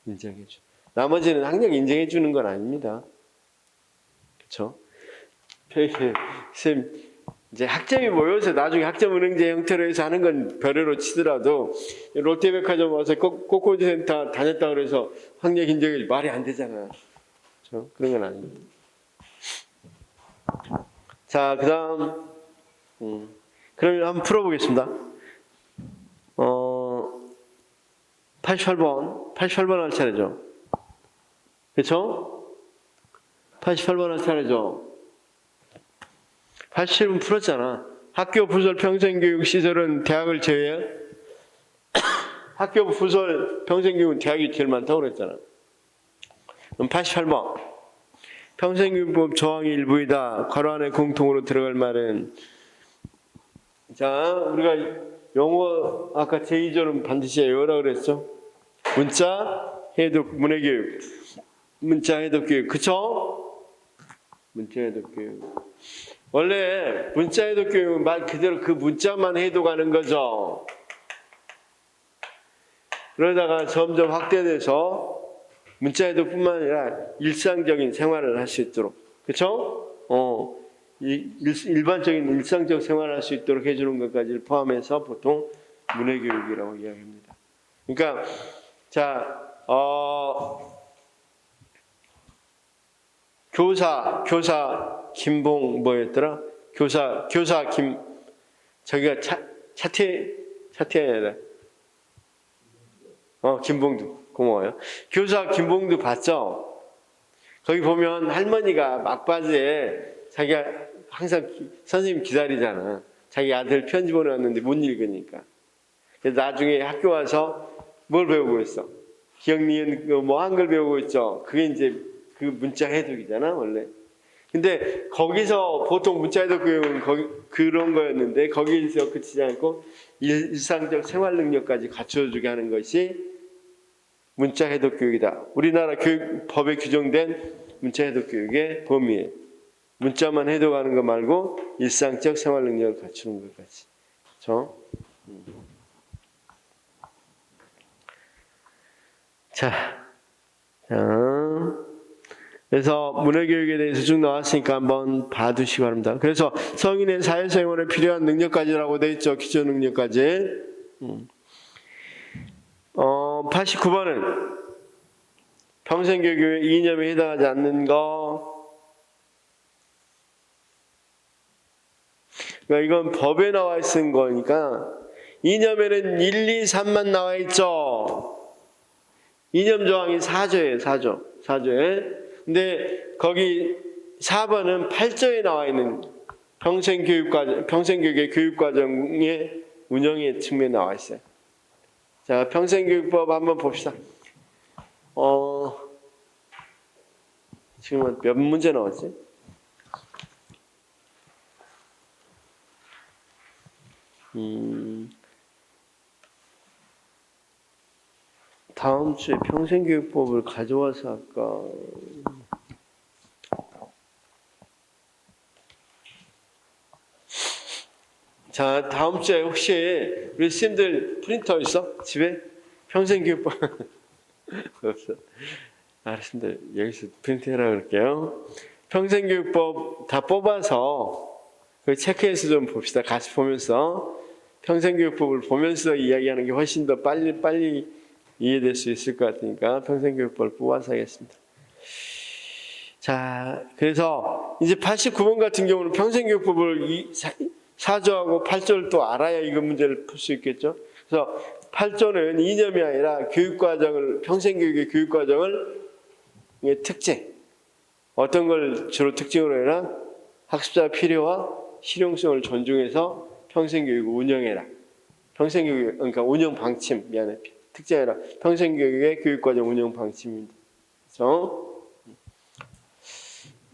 인정해줘. 나머지는 학력 인정해주는 건 아닙니다. 그렇죠? 선생님, 이제 학점이 모여서 나중에 학점 은행제 형태로 해서 하는 건 별개로 치더라도 롯데백화점 와서 꽃꽂이센터 다녔다 그래서 학력 인정이 말이 안 되잖아. 그렇죠? 그런 건 아닙니다. 자, 그 다음 그러면 한번 풀어보겠습니다. 88번 할 차례죠. 그렇죠? 88번 할 차례죠. 87번 풀었잖아. 학교 부설 평생교육 시설은 대학을 제외해? 학교 부설 평생교육은 대학이 제일 많다고 그랬잖아. 그럼 88번. 평생교육법 조항이 일부이다. 괄호 안에 공통으로 들어갈 말은 자, 우리가 영어 아까 제2조는 반드시 외우라고 그랬죠. 문자, 해독, 문해교육. 문자, 해독 교육. 그쵸? 문자, 해독 교육. 원래 문자 해독 교육은 말 그대로 그 문자만 해독하는 거죠. 그러다가 점점 확대돼서 문자 해독뿐만 아니라 일상적인 생활을 할 수 있도록, 그렇죠? 일반적인 일상적 생활을 할 수 있도록 해주는 것까지를 포함해서 보통 문해교육이라고 이야기합니다. 그러니까 자, 교사 김봉 뭐였더라? 교사 김 저기가 차태현이래. 김봉두 고마워요. 교사 김봉두 봤죠? 거기 보면 할머니가 막바지에 자기가 항상 선생님 기다리잖아. 자기 아들 편지 보내왔는데 못 읽으니까. 그래서 나중에 학교 와서 뭘 배우고 있어? 기억 니은 뭐 한글 배우고 있죠. 그게 이제 그 문자 해독이잖아 원래. 근데 거기서 보통 문자 해독 교육은 그런 거였는데 거기서 그치지 않고 일상적 생활 능력까지 갖춰주게 하는 것이 문자 해독 교육이다. 우리나라 법에 규정된 문자 해독 교육의 범위에 문자만 해독하는 거 말고 일상적 생활 능력을 갖추는 것까지. 그렇죠? 자, 그래서 문해교육에 대해서 쭉 나왔으니까 한번 봐두시기 바랍니다. 그래서 성인의 사회생활에 필요한 능력까지라고 되어 있죠. 기초 능력까지. 89번은 평생교육의 이념에 해당하지 않는 거. 그러니까 이건 법에 나와 있는 거니까 이념에는 1, 2, 3만 나와 있죠. 이념 조항이 4조예요. 4조에. 근데 거기 4번은 8조에 나와 있는 평생교육의 교육과정의 운영의 측면에 나와 있어요. 자, 평생교육법 한번 봅시다. 지금 몇 문제 나왔지? 다음 주에 평생교육법을 가져와서 할까? 자, 다음 주에 혹시 우리 쌤들 프린터 있어? 집에? 평생교육법 없어. 알았습니다. 여기서 프린트해라 그럴게요. 평생교육법 다 뽑아서 그 체크해서 좀 봅시다. 같이 보면서 평생교육법을 보면서 이야기하는 게 훨씬 더 빨리 이해될 수 있을 것 같으니까 평생교육법을 뽑아서 하겠습니다. 자, 그래서 이제 89번 같은 경우는 평생교육법을 4조하고 8조를 또 알아야 이거 문제를 풀 수 있겠죠. 그래서 8조는 이념이 아니라 교육과정을, 평생교육의 교육과정을 특징, 어떤 걸 주로 특징으로 해라? 학습자 필요와 실용성을 존중해서 평생교육을 운영해라. 평생교육, 그러니까 운영 방침, 미안해. 특징이라 평생교육의 교육과정 운영 방침입니다. 그렇죠?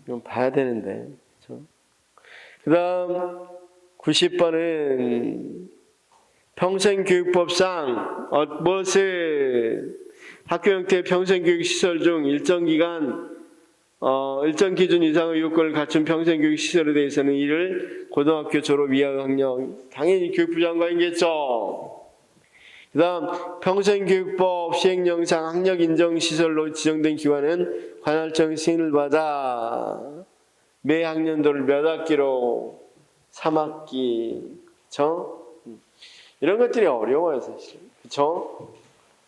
이건 봐야 되는데. 그렇죠? 그 다음 90번은 평생교육법상 무엇을 학교 형태의 평생교육시설 중 일정 기준 이상의 요건을 갖춘 평생교육시설에 대해서는 이를 고등학교 졸업 이하 학력, 당연히 교육부 장관이겠죠. 그 다음 평생교육법 시행령상 학력 인정시설로 지정된 기관은 관할청 승인을 받아 매 학년도를 몇 학기로 3학기. 그쵸? 이런 것들이 어려워요 사실. 그쵸?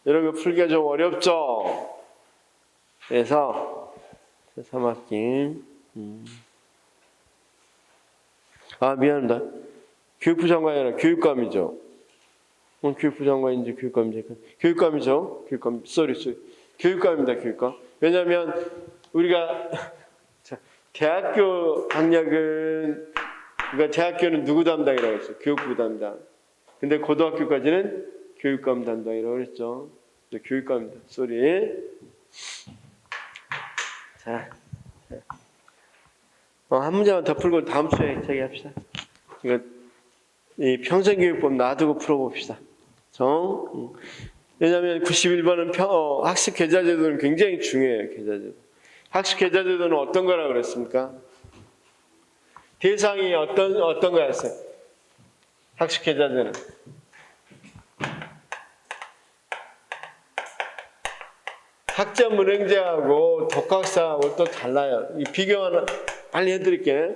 이런 거 풀기가 좀 어렵죠? 그래서 3학기. 아 미안합니다. 교육부 장관이 아니라 교육감이죠. 교육부 장관인지 교육감인지 교육감이죠. 교육감. 쏘리. 교육감입니다. 교육감. 왜냐하면 우리가 대학교 학력은 그러니까 대학교는 누구 담당이라고 했어요? 교육부 담당. 근데 고등학교까지는 교육감 담당이라고 그랬죠. 교육감입니다. 쏘리. 자, 한 문제만 더 풀고 다음 주에 저기 합시다. 이거 이 평생교육법 놔두고 풀어봅시다. 왜냐하면 91번은 학습 계좌제도는 굉장히 중요해요. 계좌제도. 학습 계좌제도는 어떤 거라고 그랬습니까? 대상이 어떤 거였어요? 학습 계좌제는 학점 은행제하고 독학사하고 또 달라요. 이 비교 하나 빨리 해드릴게요.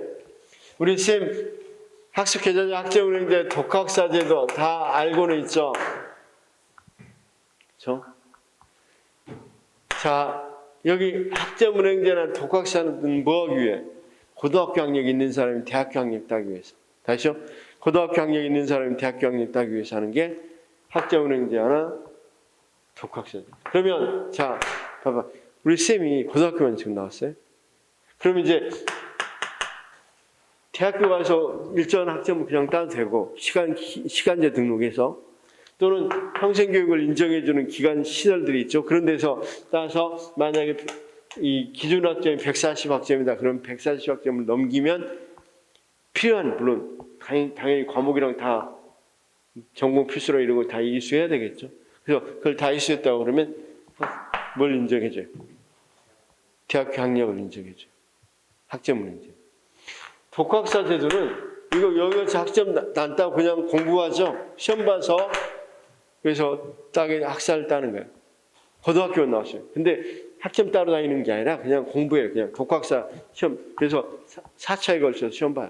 우리 쌤 학습 계좌제, 학점 은행제, 독학사제도 다 알고는 있죠. 그렇죠? 자, 여기 학점 은행제나 독학사는 뭐 하기 위해? 고등학교 학력 있는 사람이 대학교 학력 따기 위해서. 다시요. 고등학교 학력 있는 사람이 대학교 학력 따기 위해서 하는 게 학점 은행제 하나, 독학사제. 그러면 자, 봐봐. 우리 쌤이 고등학교만 지금 나왔어요. 그럼 이제 대학교 가서 일정 학점을 그냥 따도 되고 시간제 등록해서 또는 평생교육을 인정해주는 기관 시설들이 있죠. 그런 데서 따서 만약에 이 기준 학점이 140학점이다. 그럼 140학점을 넘기면 필요한 물론 당연히 과목이랑 다 전공 필수로 이런 거 다 이수해야 되겠죠. 그래서 그걸 다 이수했다고 그러면 뭘 인정해줘요? 대학교 학력을 인정해줘요. 학점을 인정. 독학사 제도는 이거 여기서 학점 난다고 그냥 공부하죠. 시험 봐서 그래서 딱에 학사를 따는 거예요. 고등학교 나왔어요. 근데 학점 따로 다니는 게 아니라 그냥 공부해요. 그냥 독학사 시험. 그래서 4차에 걸쳐서 시험 봐요.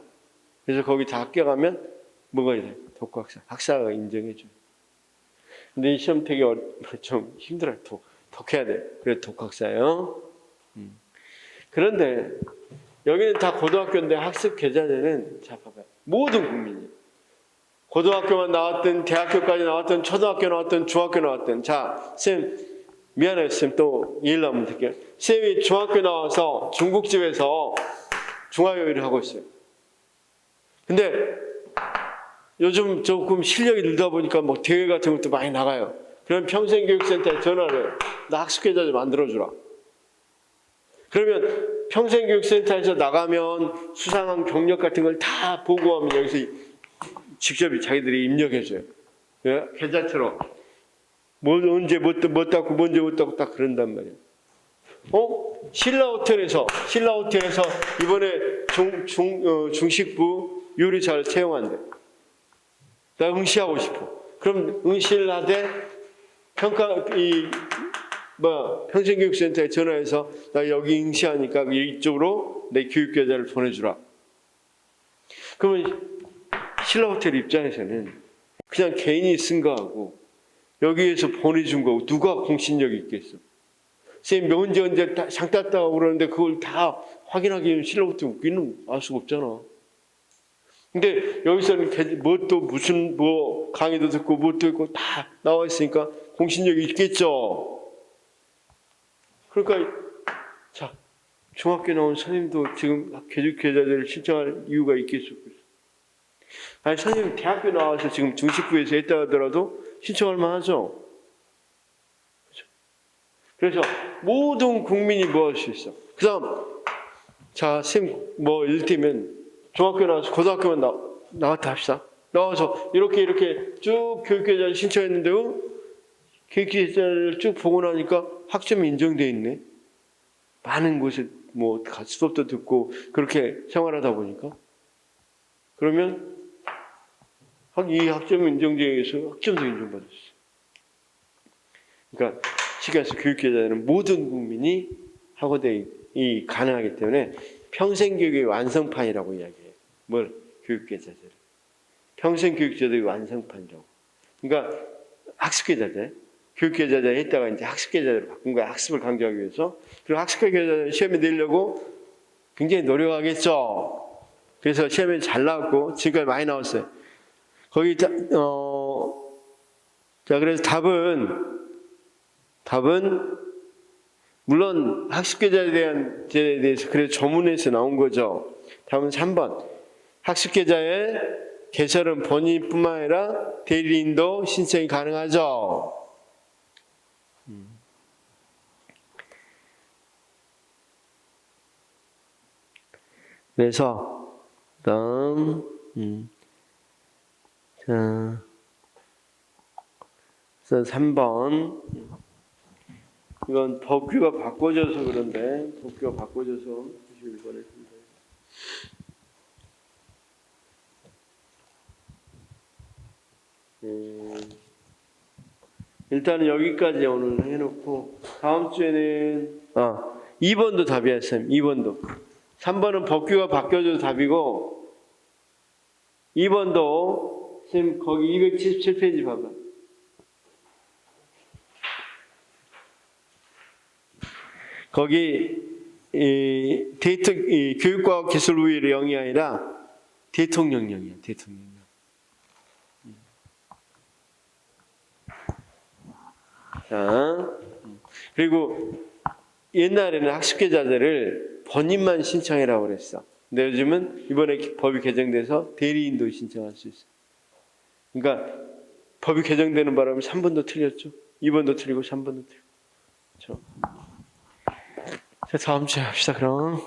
그래서 거기 다 합격하면 뭐가 돼요? 독학사. 학사가 인정해줘요. 근데 이 시험 되게 좀 힘들어요. 독해야 돼요. 그래서 독학사예요. 그런데 여기는 다 고등학교인데 학습 계좌제는 자 봐봐요. 모든 국민이 고등학교만 나왔든 대학교까지 나왔든 초등학교 나왔든 중학교 나왔든 자 쌤 미안해요 쌤 또 일 나면 될게요. 쌤이 중학교 나와서 중국집에서 중화요리를 하고 있어요. 근데 요즘 조금 실력이 늘다 보니까 뭐 대회 같은 것도 많이 나가요. 그럼 평생교육센터에 전화를 해요. 나 학습 계좌제 만들어주라. 그러면 평생교육센터에서 나가면 수상한 경력 같은 걸 다 보고하면 여기서 직접 자기들이 입력해줘요. 계좌처럼. 뭐 언제 못 땄고 뭔지 못 땄고 딱 그런단 말이에요. 신라호텔에서 이번에 중식부 요리사를 채용한대. 나 응시하고 싶어. 그럼 응시를 하되 평생교육센터에 전화해서 나 여기 응시하니까 이쪽으로 내 교육계좌를 보내주라. 그러면 신라호텔 입장에서는 그냥 개인이 쓴 거하고 여기에서 보내준 거고 누가 공신력이 있겠어? 선생님 언제 상 땄다고 그러는데 그걸 다 확인하기는 신라호텔 우리는 알 수가 없잖아. 근데 여기서는 무슨 강의도 듣고 뭣도 있고 다 나와 있으니까 공신력이 있겠죠. 그러니까 자, 중학교 나온 선생님도 지금 교육계좌를 신청할 이유가 있겠어. 아니 선생님 대학교 나와서 지금 중식부에서 했다 하더라도 신청할 만하죠. 그렇죠? 그래서 모든 국민이 뭐 할 수 있어. 그 다음 자 선생님 이를테면 중학교 나와서 고등학교만 나왔다 합시다. 나와서 이렇게 쭉 교육계좌를 신청했는데요. 교육계좌를 쭉 보고 나니까 학점이 인정돼 있네. 많은 곳에 수업도 듣고 그렇게 생활하다 보니까 그러면 이 학점 인정제에서 학점도 인정받았어. 그러니까 쉽게 말해서 교육계좌는 모든 국민이 하고 가능하기 때문에 평생교육의 완성판이라고 이야기해요. 교육계좌를. 평생교육제도의 완성판이라고. 그러니까 학습계좌제. 교육계좌제 했다가 이제 학습계좌로 바꾼 거야. 학습을 강조하기 위해서. 그리고 학습계좌를 시험에 내려고 굉장히 노력하겠죠. 그래서 시험에 잘 나왔고 지금까지 많이 나왔어요. 그래서 답은 물론 학습계좌에 대해서 그래서 조문에서 나온 거죠. 답은 3번. 학습계좌의 개설은 본인뿐만 아니라 대리인도 신청이 가능하죠. 그래서 다음 그래서 3번 이건 법규가 바꿔져서 그런데 법규가 바꿔져서 91번에 일단은 여기까지 오늘 해놓고 다음 주에는 2번도 답이야 쌤. 2번도 3번은 법규가 바뀌어져도 답이고 2번도 쌤 거기 277페이지 봐봐. 거기 교육과학기술부의 0이 아니라 대통령령이야. 대통령령. 자, 그리고 옛날에는 학습계좌들을 본인만 신청해라고 그랬어. 근데 요즘은 이번에 법이 개정돼서 대리인도 신청할 수 있어. 그러니까 법이 개정되는 바람에 3번도 틀렸죠. 2번도 틀리고 3번도 틀리고. 그렇죠? 자, 다음 주에 합시다 그럼.